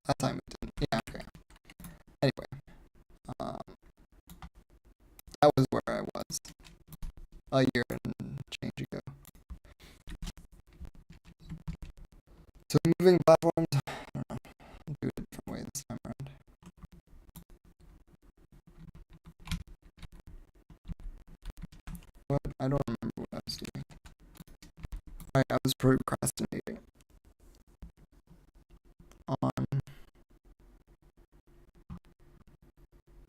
That time it didn't. Yeah, okay. Anyway, that was where I was a year and change ago. So moving platforms, I don't know. I'll do it a different way this time around. What? I don't remember what I was doing. Right, I was procrastinating on.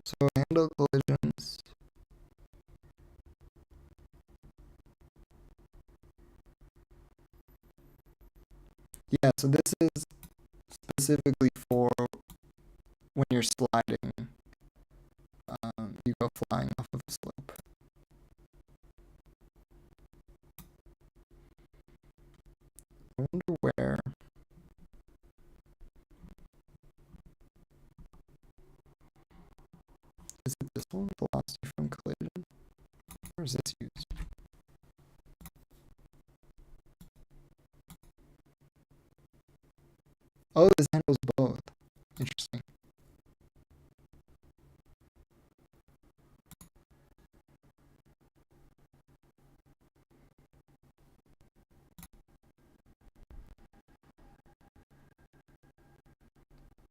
So handle collisions. Yeah, so this is specifically for when you're sliding. You go flying off of a slope. I wonder where. Is it this one? Velocity from collision? Or is this used? Oh, this handles both. Interesting.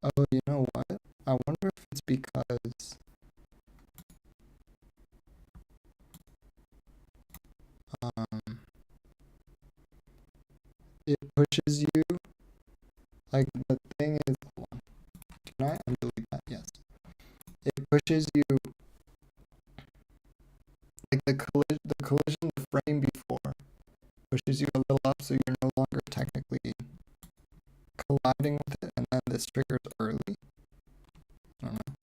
Oh, you know what? I wonder if it's because it pushes you. Like the thing is, hold on. Can I undelete that? Yes. It pushes you like the collision the frame before pushes you a little up so you're no longer technically colliding with it, and then this triggers early. I don't know.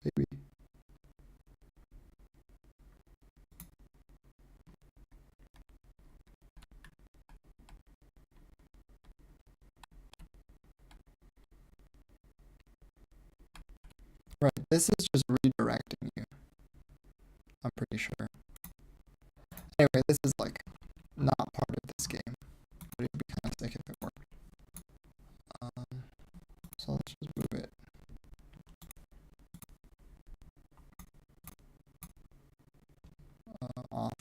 Maybe. Right, this is just redirecting you. I'm pretty sure. Anyway, this is like not part of this game, but it'd be kind of sick if it worked. So let's just move it. Off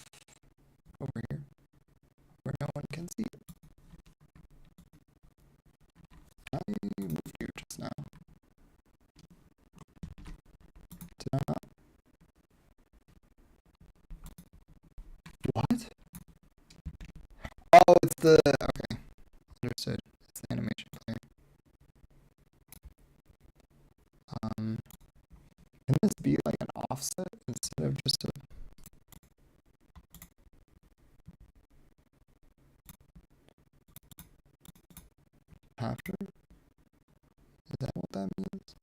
over here where no one can see it. I moved you just now. Did I not? What? Oh, it's the okay. Understood. It's the animation player. Can this be like an offset instead of just a capture? Is that what that means?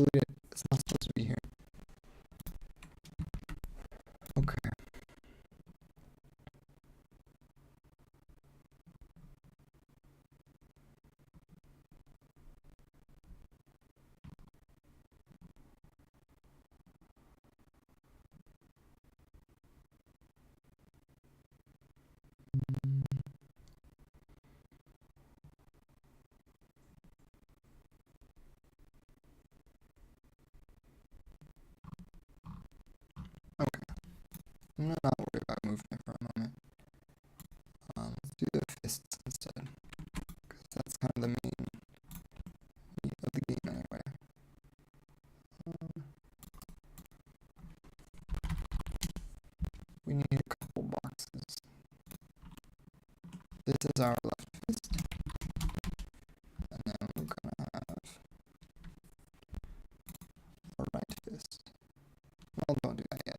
delete it. It's not supposed to be here. Okay. Okay. I'm gonna not worry about movement for a moment. Let's do the fists instead. Because that's kind of the main meat of the game anyway. We need a couple boxes. This is our left fist. And then we're gonna have our right fist. Well, don't do that yet.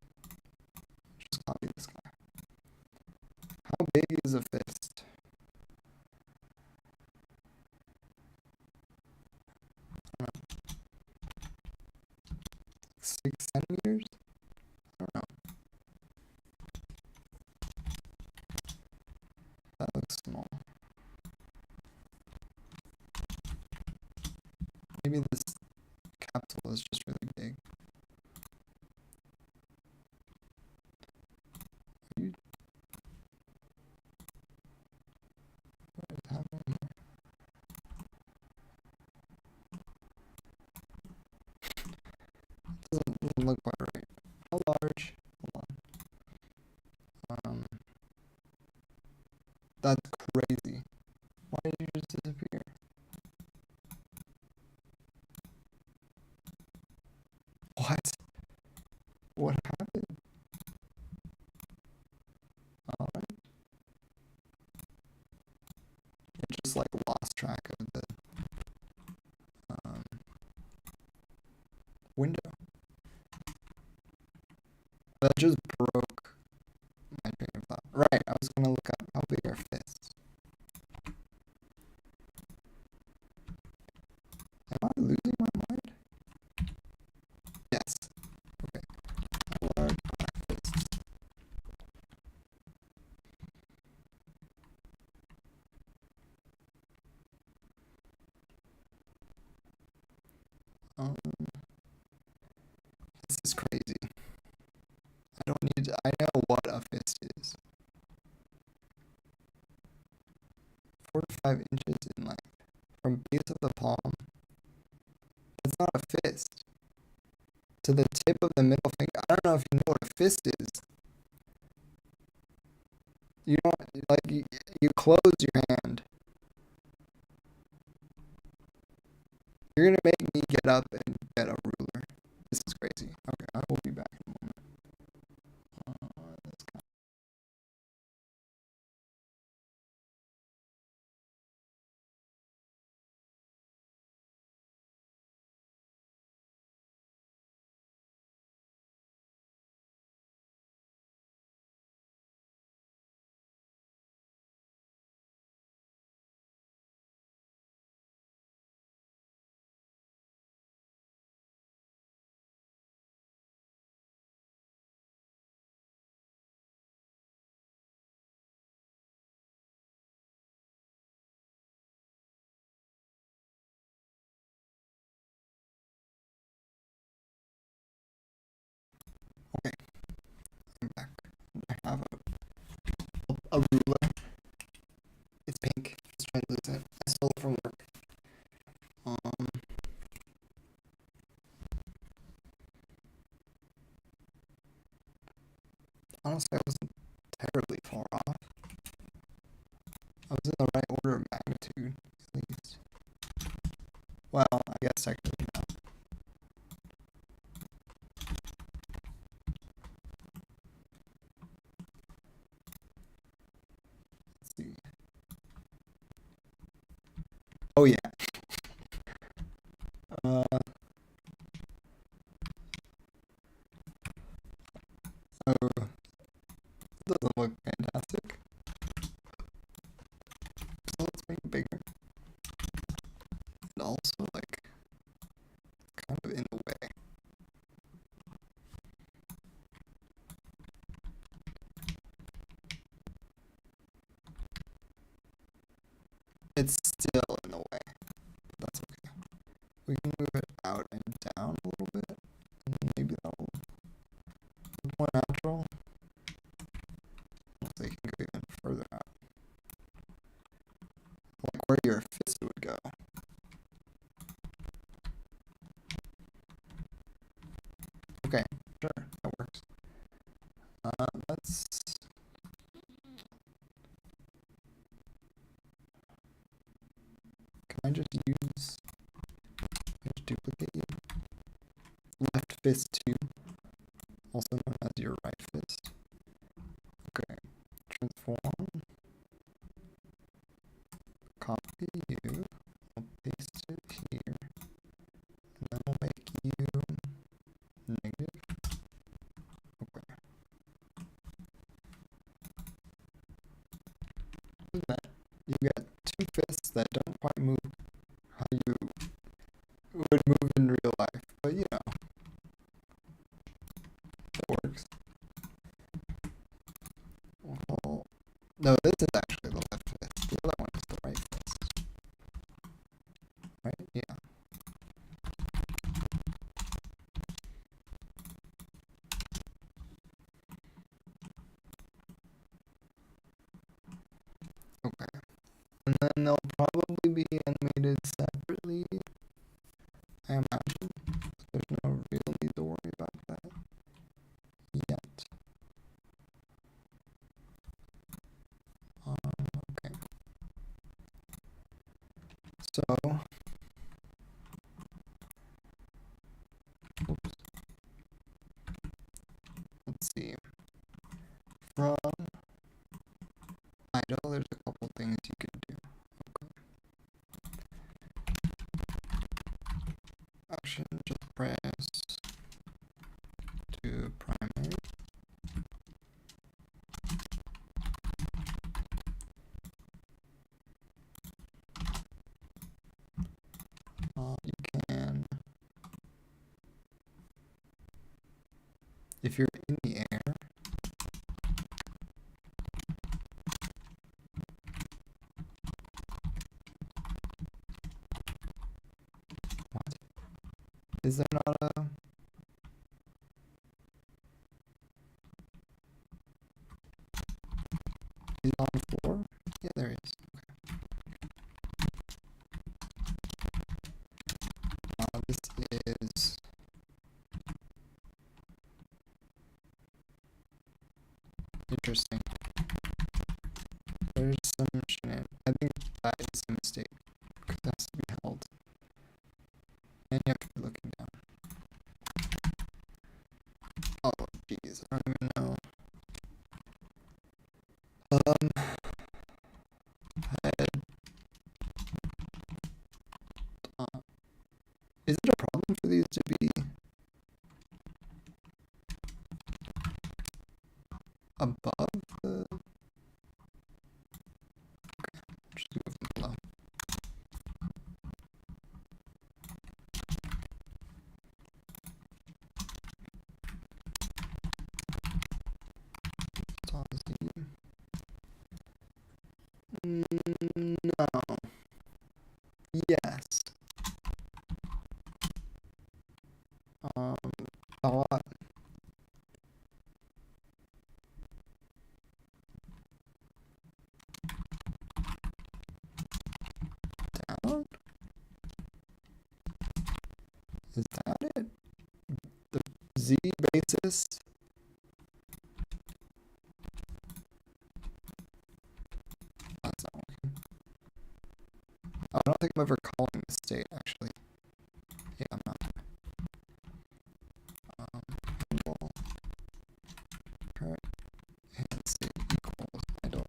Just copy this guy. How big is a fist? 6 centimeters? I don't know. That looks small. Maybe this capsule is just really big. What is happening here? Doesn't look quite right. How large? Hold on. That's crazy. Why did you just disappear? What? What happened? Alright. It just like lost track of the window. That just broke my train of thought. Right, I was gonna look up how big are fists. Am I losing my mind? Yes. Okay. How large are fists? This is crazy. I know what a fist is. 4 to 5 inches in length. From base of the palm. That's not a fist. To the tip of the middle finger. I don't know if you know what a fist is. You don't, like, you close your hand. You're gonna make me get up and get a ruler. This is crazy. Okay, I will be back in a moment. Okay, I'm back. I have a ruler. It's pink. Let's try to lose it. I stole it from work. Honestly, I wasn't terribly far off. I was in the right order of magnitude, at least. Well, I guess technically not. Let's see. Oh yeah. Oh, it doesn't look fantastic. a little bit, and maybe that'll look more natural. So you can go even further out, like where your fist would go. Okay, sure, that works. Let's. Can I just duplicate you? Left fist 2, also known as your right fist. Okay, transform, copy you, I'll paste it here, and then I'll make you negative. Okay. Look at that. You got 2 fists that don't quite move how you would move in real life, but you know, it works. Well, no, this is actually the left fist. The other one is the right fist. Right? Yeah. Okay. And then they'll probably be animated separately, I imagine. There's no real need to worry about that yet. Okay. So, oops. Let's see. From idle, there's a couple things you can do. Okay. Action, just press to primary. You can, if you're in the air, what? Is there not a, is it on the floor? Yeah, there is. Okay. This is interesting. There's some shenanigans. I think that is a mistake, because it has to be held. And you have to be looking down. Oh, jeez, I don't even know. Head. Is it a problem for these to be above the... Okay, just move them below. No. Yes. A lot. Down? Is that it? The Z basis? That's not working. I don't think I'm ever calling the state, actually. Yeah, I'm not. Handle current and state equals idle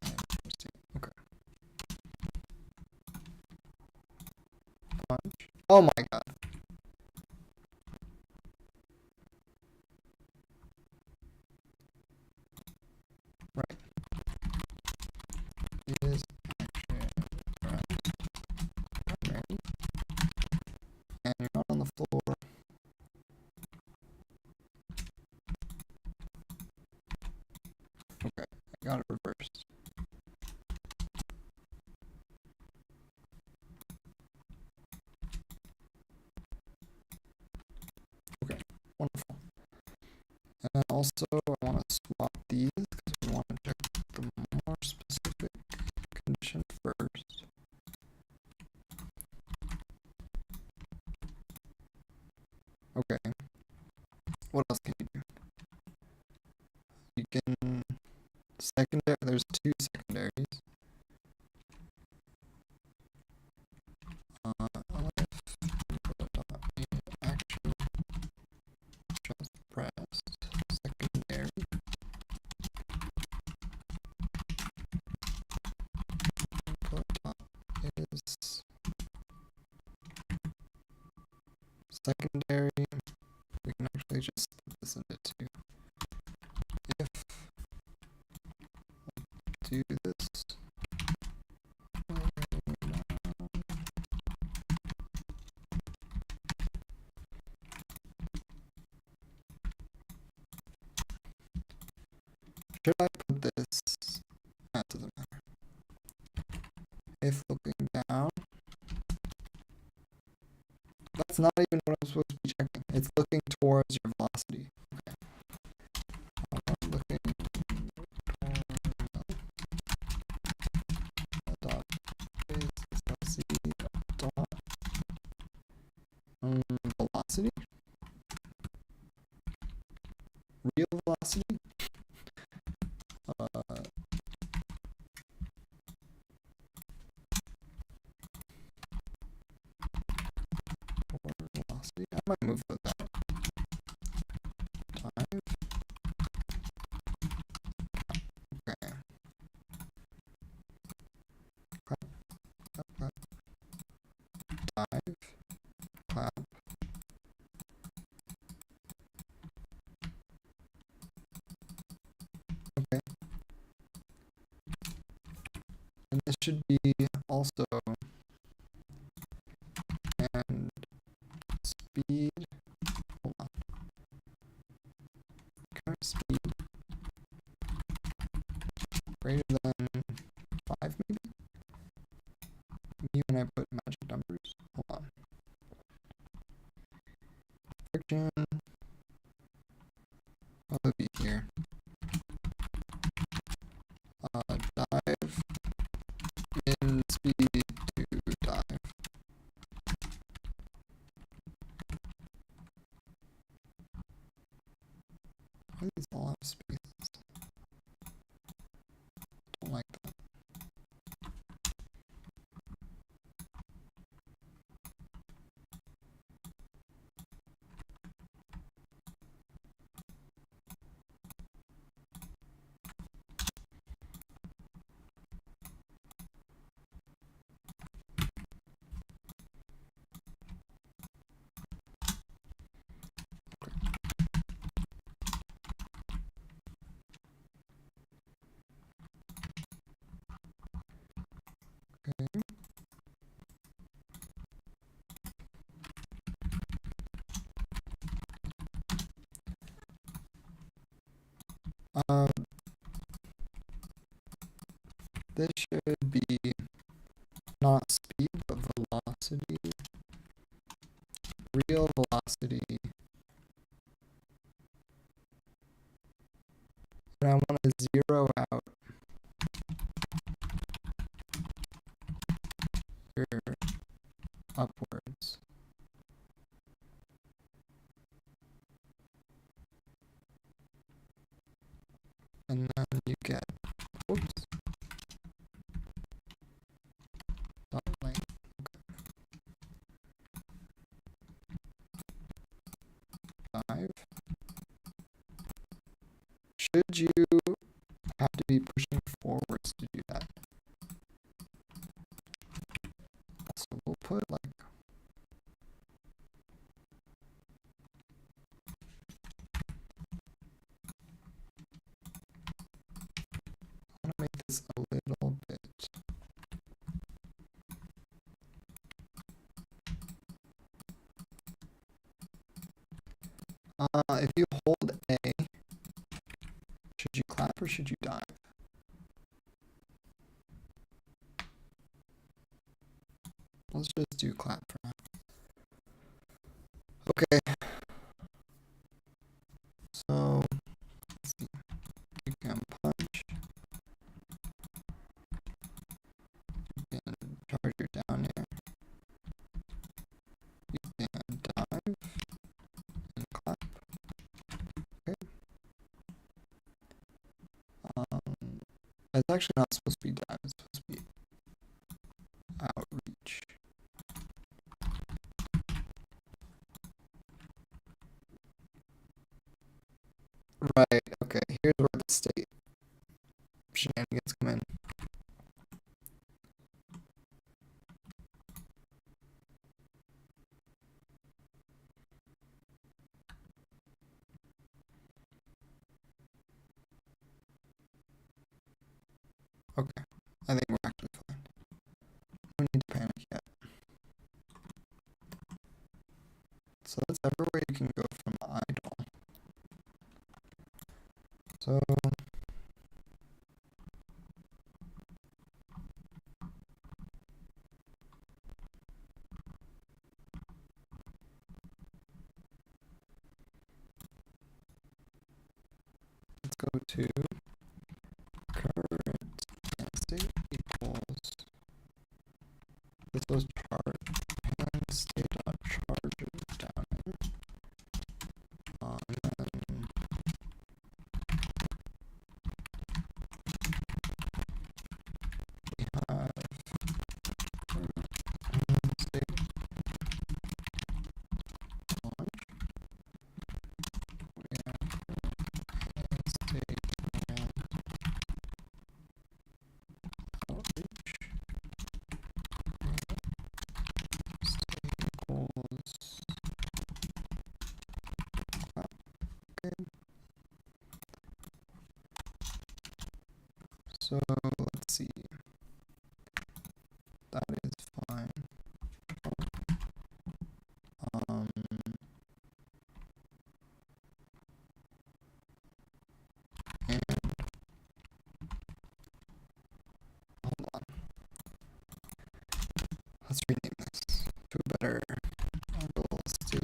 and state. Okay. Punch. Oh my god. Right. Is action primary. And you're not on the floor. Okay, I got it reversed. also, I want to swap these because we want to check the more specific condition first. Okay. What else can you do? You can secondary. There's two secondaries. Action just pressed secondary. Input is secondary. We can actually just split this into two. If do this. Should I put this? That doesn't matter. If looking down, that's not even what I'm supposed to be checking. It's looking towards your velocity. Okay. Looking dot is dot velocity, real velocity. Velocity. I might move that time. Okay. Clap. Dive. Clap. Okay. And this should be also and speed. Hold on. Current speed greater than 5 maybe? Me when I put magic numbers. Hold on. Friction. What would be here? Dive in speed to dive. Why do these all have spaces? Don't like that. Okay. This should be not speed, but velocity. Real velocity. And I want to zero out your upwards. And then you get, whoops, dot length. Okay. 5. Should you have to be pushing forwards to do that? So we'll put like I want to make this a little bit if you hold A, should you clap or should you dive? Let's just do clap for now. Okay. So It's actually not supposed to be dive, it's supposed to be outreach. Right, okay, here's where the state shenanigans come in. Okay, I think we're actually fine. No need to panic yet. So that's everywhere you can go from idle. So let's go to current state equals, this was chart and state dot charges down here. And then we have state launch. We have state and outreach. State equals okay. So let's see. That is fine. And hold on. Let's rename this to a better idle state.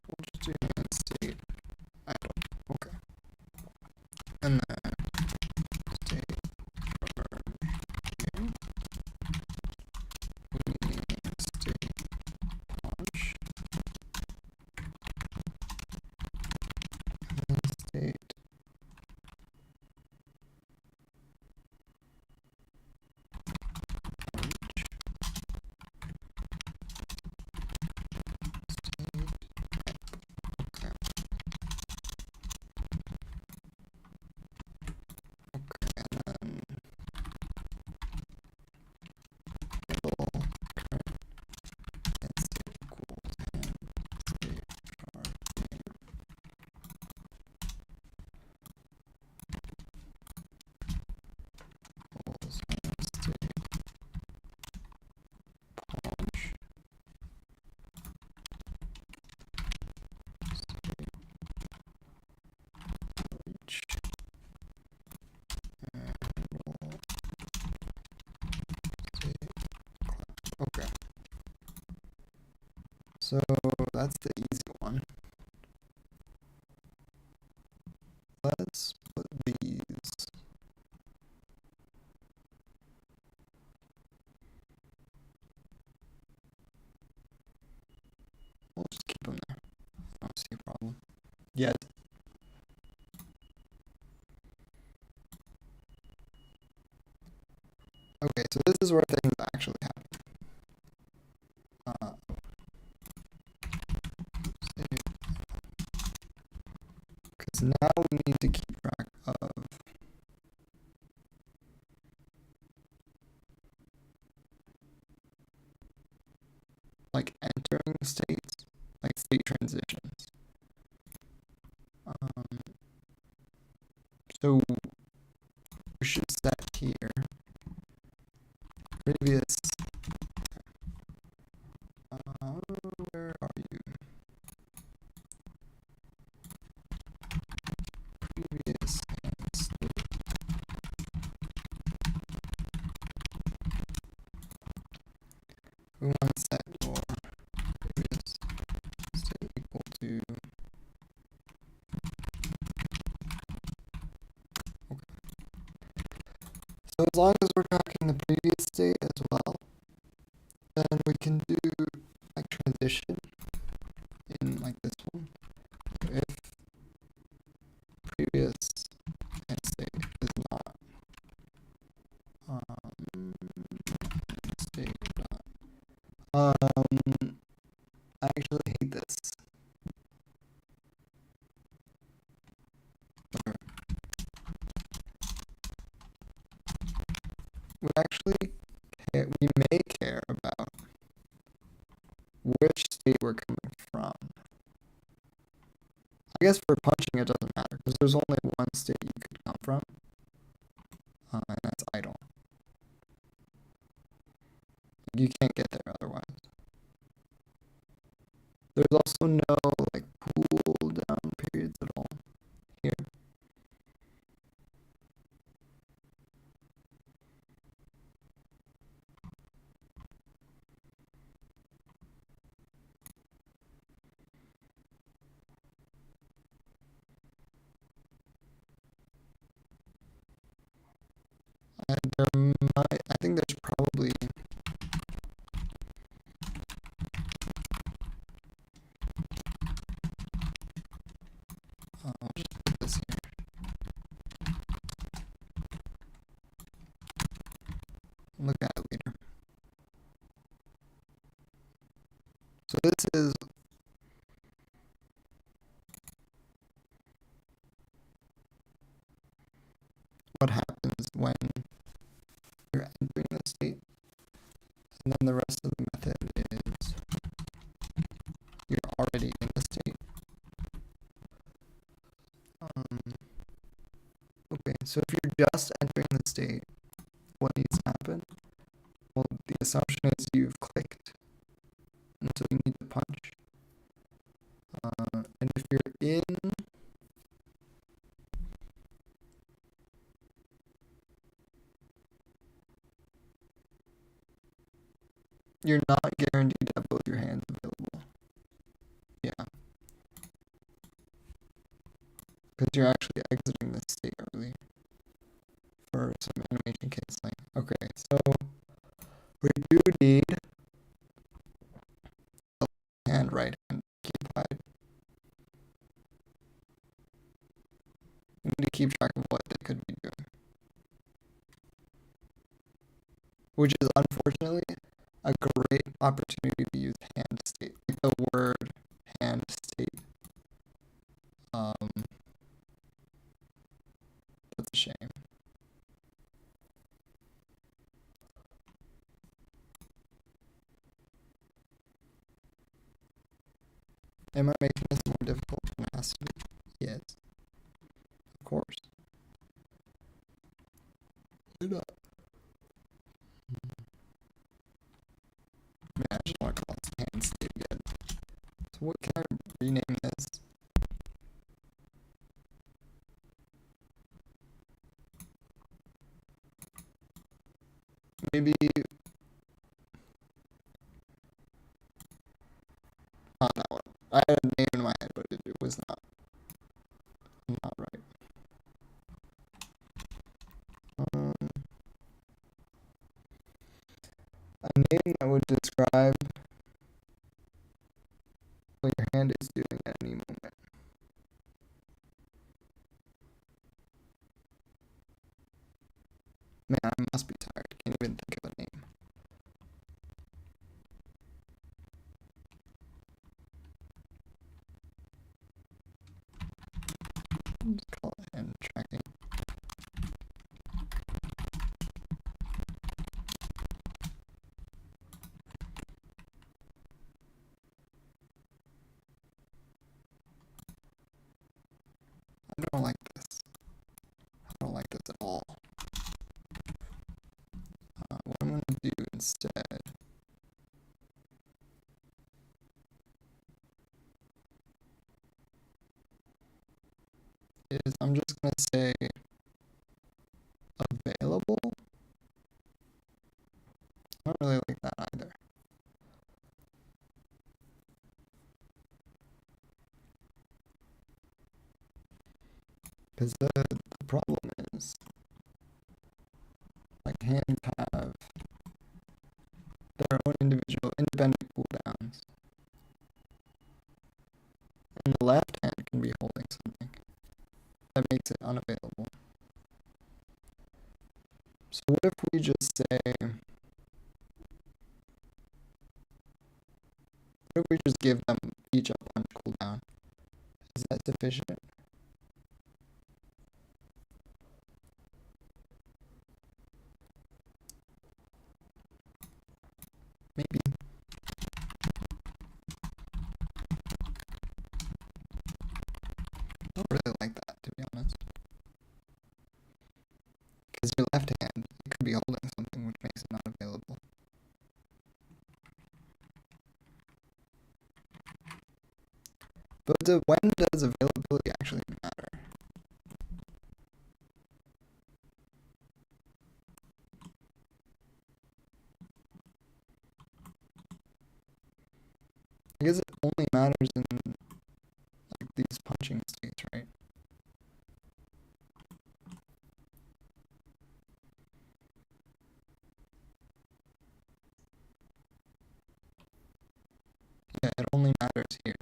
We'll just do main state idle. Okay. And then state charge here. We need state launch. And then state reach. State okay. Okay, and then idle current and state equals and state charge here. Equals and state launch. State reach. And we'll state class. Okay. So that's the easy one. Let's put these we'll just keep them there. I don't see a problem yet. Okay, so this is where things actually happen. Because now we need to keep track of like entering states, like state transitions. So we should set here previous. Where are you? Previous and state. We want to set your previous state equal to. Okay. So as long as we're tracking the previous state as well, then we can do like transition in like this one. If I actually hate this. We actually we may care about which state we're coming from. I guess for punching it doesn't matter because there's only one state you could come from, and that's idle. You can't get there otherwise. There's also no like cool down periods at all here. I think there's probably I'll just put this here. Look at it later. So this is what happens when you're entering the state, and then the rest of the method is you're already in the state. Okay, so if you're just entering the state, what needs to happen? Well, the assumption is you've clicked, and so you need to punch. And if you're in, you're not guaranteed to have both your hands available. Yeah. Because you're actually exiting the state early for some animation canceling. Okay, so we do need a left hand, right hand occupied. We need to keep track of what they could be doing. Which is unfortunately a great opportunity to use hand state, like the word hand state. That's a shame. Am I making this more difficult than it has to be? Yes. Of course. Man, I just want to call this hand state again. So what can I rename this? Maybe not that one. I had a name in my head, but it was not right. A name that would describe what your hand is doing at any moment. Man, I must be tired. I can't even think of a name. Just call it hand tracking. I don't like this. I don't like this at all. What I'm going to do instead is I'm just going to say available. I don't really like that either. Because the problem is, like, hands have their own individual independent cooldowns. And the left hand can be holding something that makes it unavailable. So what if we just say What if we just give them each a punch cooldown? Is that sufficient? Maybe. I don't really like that, to be honest. Because your left hand, you could be holding something which makes it not available. But when does availability actually matter? I guess it only matters in like these punching states, right? Yeah, it only matters here.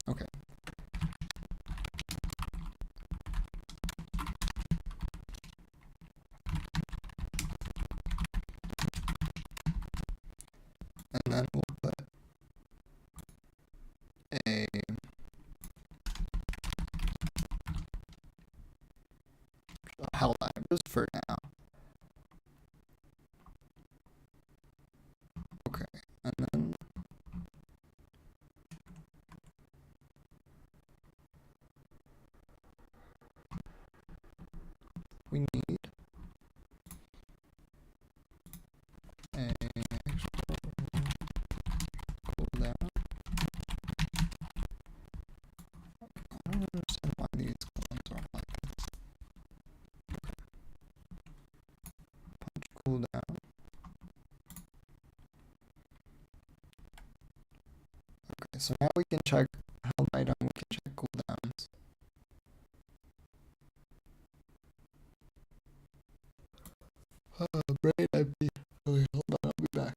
Okay. And then we'll put a hell dive just for now. Okay, and then we need a cooldown. I don't understand why these cooldowns are like this. Punch cooldown. Okay, so now we can check held item, we can check cooldowns. Brain empty. Okay, hold on, I'll be back.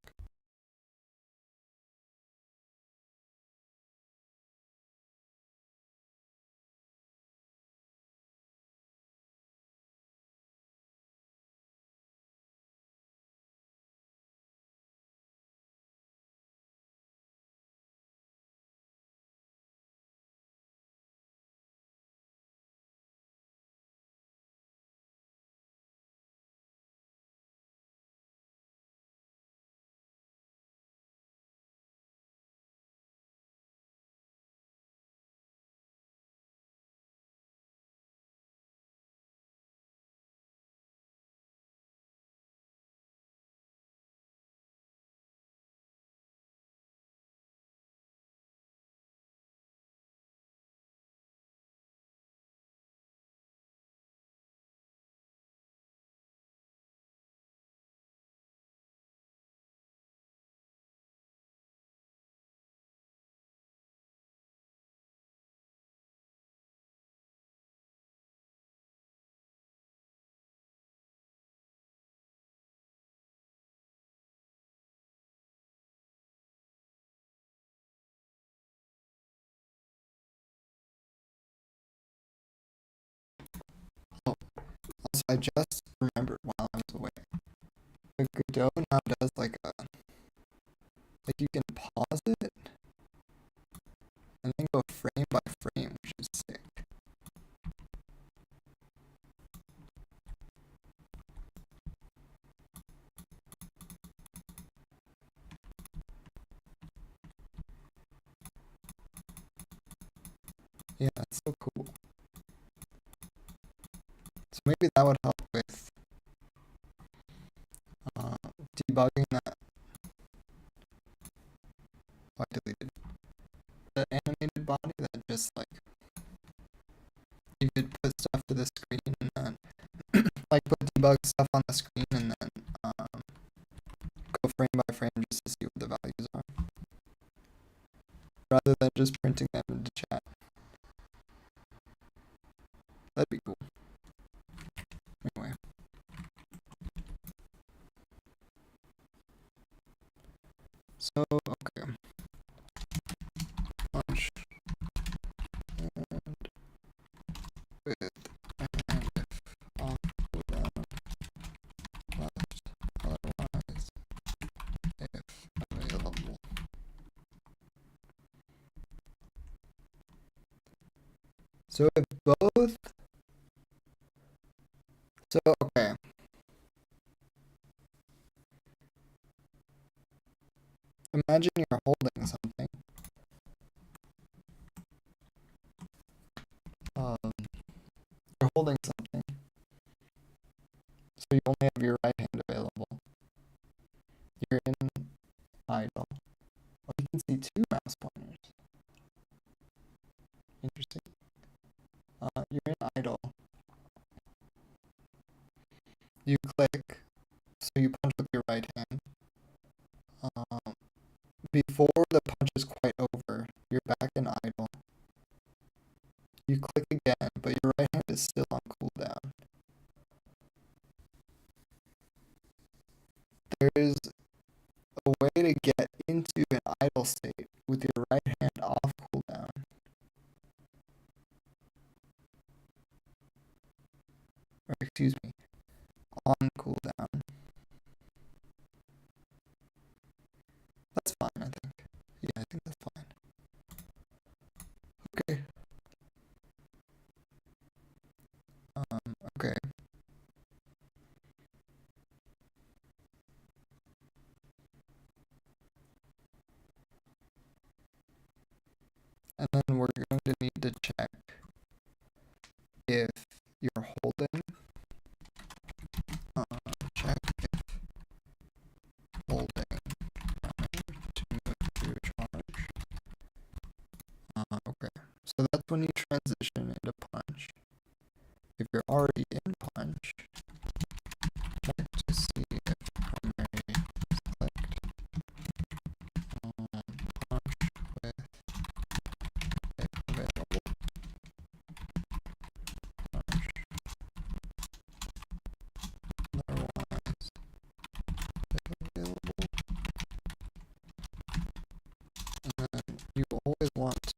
Oh, also, I just remembered while I was away. The Godot now does like you can pause it and then go frame by frame, which is sick. Yeah, it's so cool. So maybe that would help with debugging that. Oh, I deleted the animated body that just like you could put stuff to the screen and then like put debug stuff on the screen and then go frame by frame just to see what the values are, rather than just printing them into chat. That'd be cool. Anyway. So, okay. Punch. And with and if off, cooldown, left, color So if both, so okay, imagine you're holding something. Um, you're holding something, so you only have your right hand available. You're in idle. Oh, you can see two mouse pointers. Interesting. You're in idle. You click, so you punch with your right hand. Um, Before the punch is quite over, you're back in idle. You click again, but your right hand is still on cooldown. There is a way to get into an idle state with your right hand off cooldown. Or excuse me, on cooldown. That's fine, I think. Yeah, I think that's fine. Okay. Okay. And then we're going to need to check if you're holding. Check if holding to move to charge. Okay. So that's when you transition into punch. If you're already in punch, check to see if primary is clicked on punch with if available punch. Otherwise, if available. And then you always want to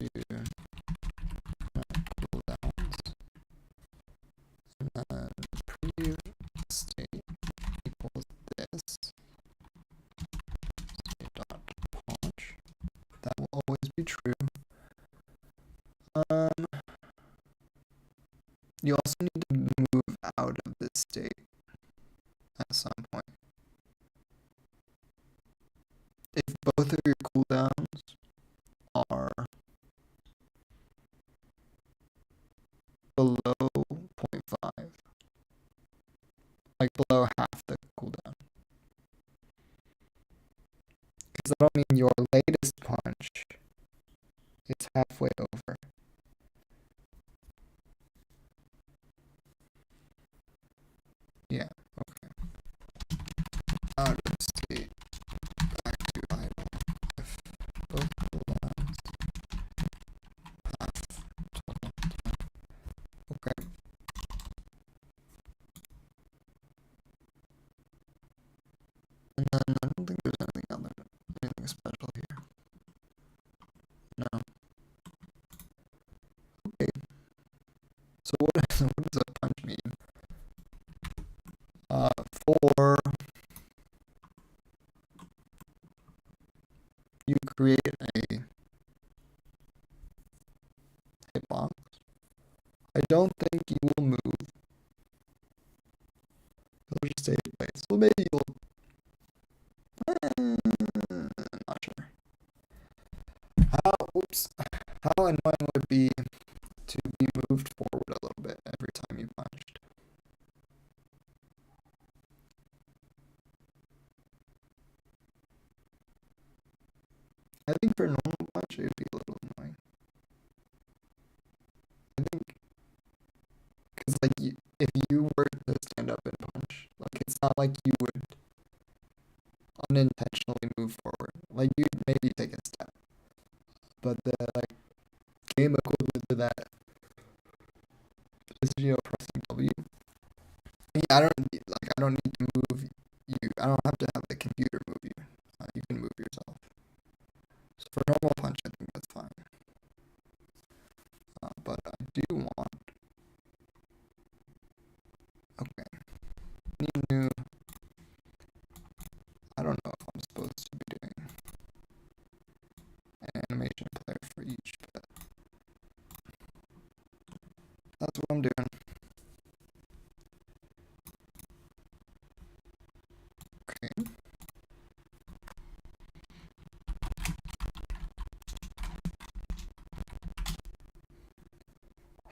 cooldowns. And then preview state equals this state dot punch. That will always be true. You also need to move out of this state at some point. If both of your cooldowns are below 0.5, like below half the cooldown, because that'll mean your latest punch is halfway over. Yeah, okay. Out of state, back to idle. If both cooldowns half total time. Okay. And then I don't think there's anything special here. No. Okay. So what does a punch mean? For you create a hitbox, I don't think you will move. It'll just stay in place. Well, maybe you'll. Not sure. How annoying would it be to be moved forward a little bit every time you punched? I think for a normal punch, it would be a little annoying. I think, because like if you were to stand up and punch, like it's not like you would unintentionally move forward. Like you'd maybe take a step, but the like game equivalent to that is pressing W. I don't need to move you. I don't have to have the computer move you. You can move yourself. So for normal punch, I think that's fine. But I do want. Okay. New. I don't know if I'm supposed to be doing an animation player for each, but what I'm doing. Okay.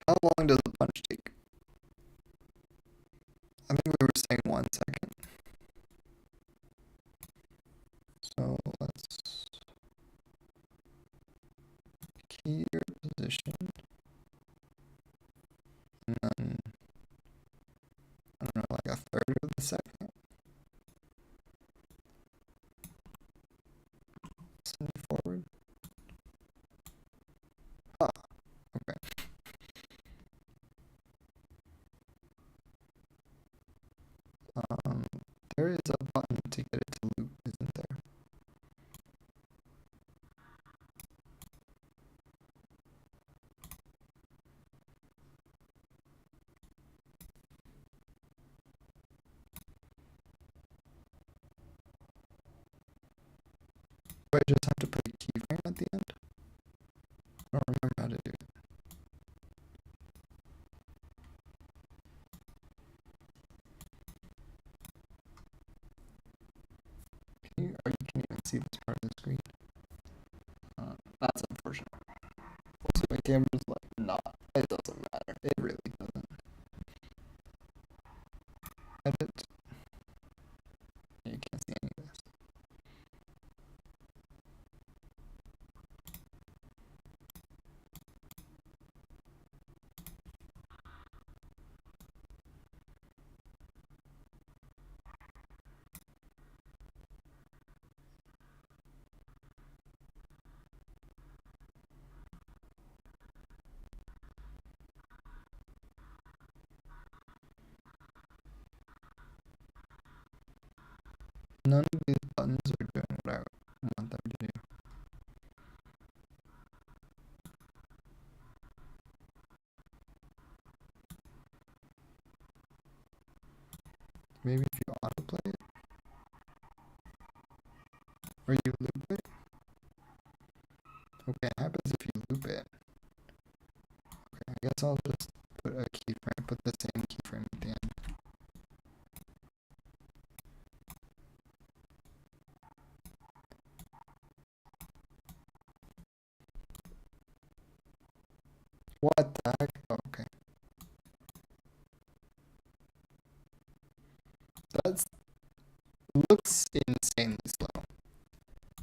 How long does the punch take? I think we were saying 1 second. So let's key your position. And then, I don't know, like a third of the second. Send it forward. Ah, okay. There is a button to get it to loop, isn't there? Do I just have to put a keyframe at the end? I don't remember how to do it. Can you even see this part of the screen? That's unfortunate. Also, my camera's like not. It doesn't matter. It really doesn't. Edit. You can't see any of this. None of these buttons are doing what I want them to do. Maybe if you autoplay it, or you loop it. Okay, it happens if you loop it. Okay, I guess I'll just put a keyframe, put the same keyframe at the end. What the heck? Oh, okay. That looks insanely slow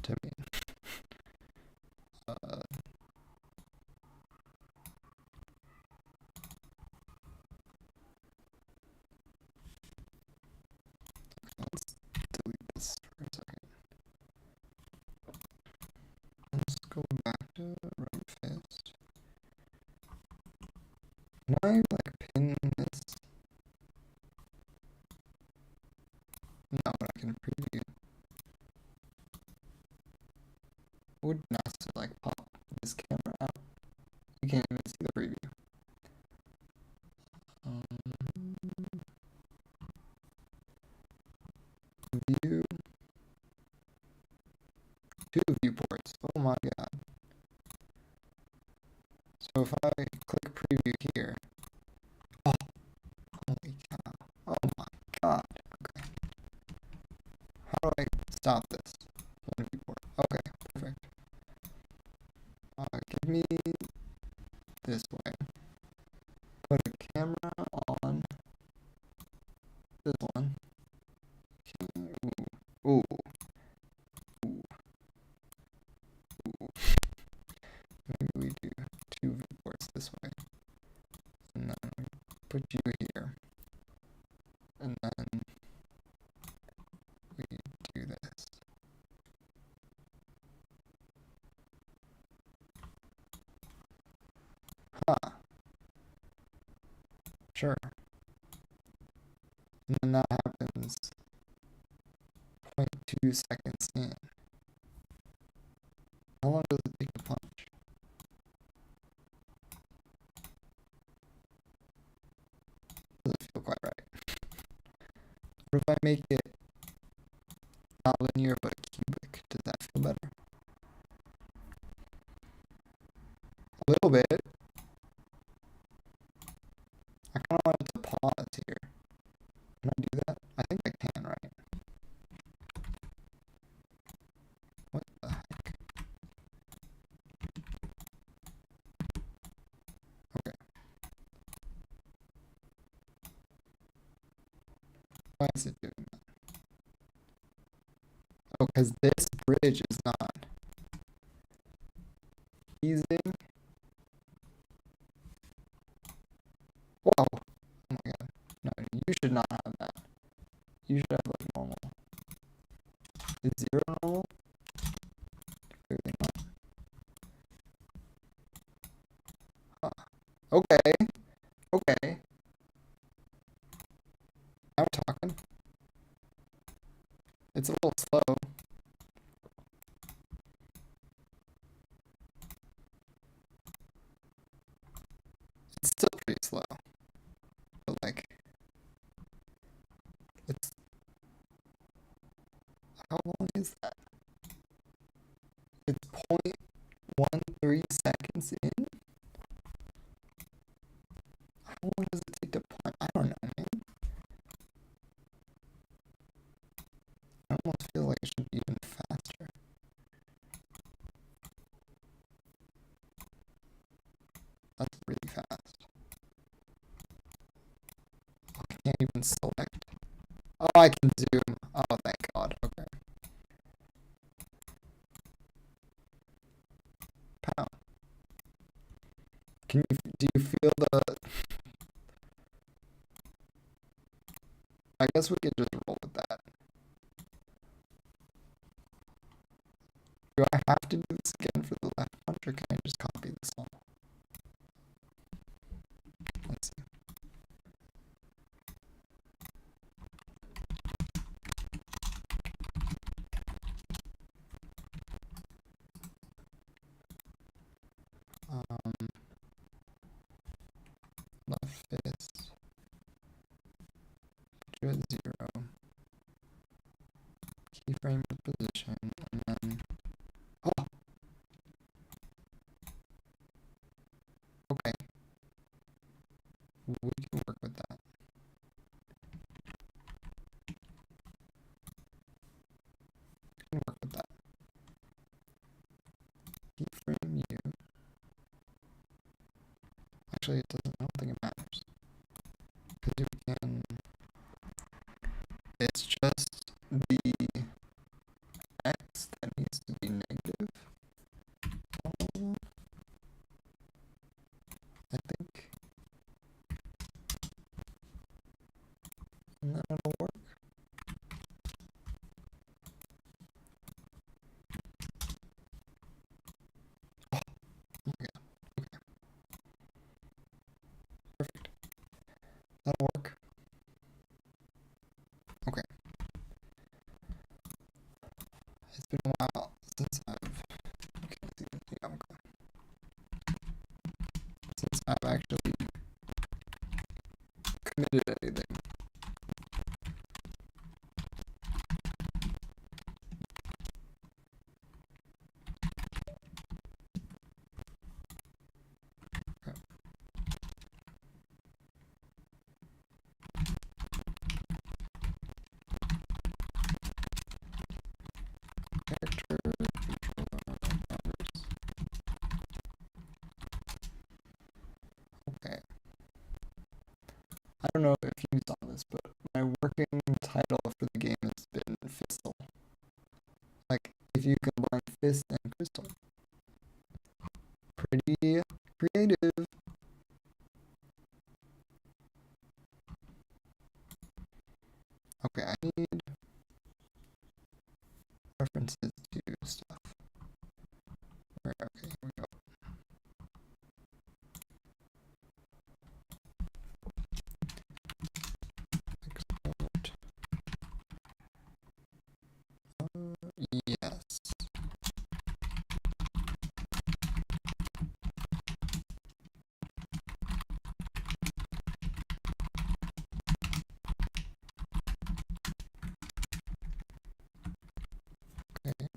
to me. Let's delete this for a second. Let's go back to right fist. Can I like pin this? No, but I can preview. It would be nice to like pop this camera out. You can't even see the preview. View. 2 viewports. Oh my god. So if I click preview here. Oh, holy cow. Oh my god. Okay. How do I stop this? One viewport. Okay, perfect. Give me this way. Put a camera on this one. Okay. Ooh. Maybe we do 2 viewports this way. And then we put you here. And then we do this. Huh. Sure. And then that happens 0.2 seconds in. How long does it take to punch? Doesn't feel quite right. What if I make it not linear but cubic? Does that feel better? A little bit. Why is it doing that? Oh, because this bridge is not easing. Whoa. Oh my god. No, you should not have that. You should have like normal. Is zero normal? Clearly not. Huh. Okay. Okay. Now we're talking. It's a little slow. It's still pretty slow. But like, it's how long is that? It's 0.13 seconds in? How long does it take to point? I don't know, man. I almost feel like it should be even faster. That's really fast. I can't even select. Oh, I can zoom. Oh, thank God. Okay. Pow. Do you feel the... I guess we could just roll with that. Do I have to do this again for the left punch, or can I just copy this all? Let's see. Left fist. Put you at 0. Keyframe the position, and then... Oh! Okay. We can work with that. We can work with that. Keyframe you. Actually, it doesn't. I don't think it matters. Because you can. It's just the x that needs to be negative. I think. And then it'll work. Oh my god. Okay. Perfect. That'll work. Okay. It's been a while since I've. Okay, yeah, okay. Since I've actually committed anything. Okay. Character controller boundaries. Okay. I don't know if you saw this, but my working title for the game has been Fistal. Like, if you combine Fist and Crystal. Pretty creative. Okay, I need references to stuff. Okay, here we go. Export. Yes. Okay.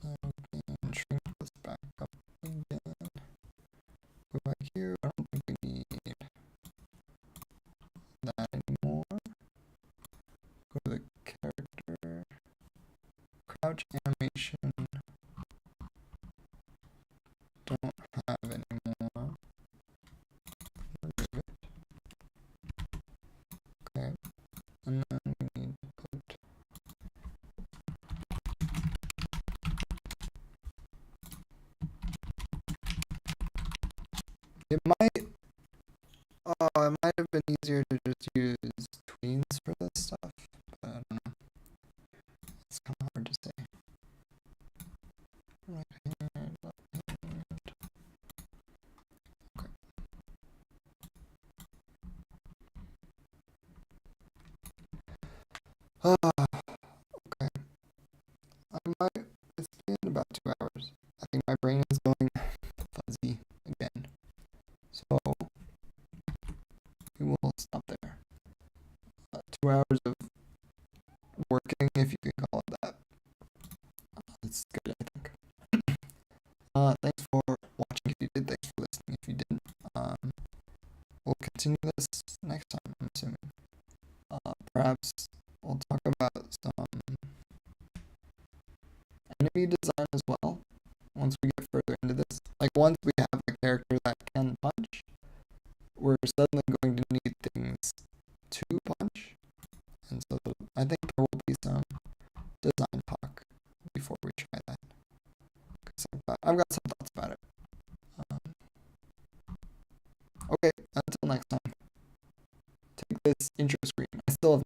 Now we can shrink this back up again. Go back here. I don't think we need that anymore. Go to the character. Crouch animation. Don't have anymore. Remove it. Okay. easier to just use tweens for this stuff, but I don't know. It's kind of hard to say. Right hand, left hand. Okay. Okay. I might. It's been about 2 hours. I think my brain is going fuzzy again. So we will stop there. 2 hours of working, if you can call it that. That's good, I think. Thanks for watching if you did. Thanks for listening if you didn't. We'll continue this next time, I'm assuming. Perhaps we'll talk about some enemy design as well once we get further into this. Like, once we have a character that can punch, we're suddenly going to need things to punch. And so I think there will be some design talk before we try that. Because I've got some thoughts about it. Okay, until next time. Take this intro screen. I still have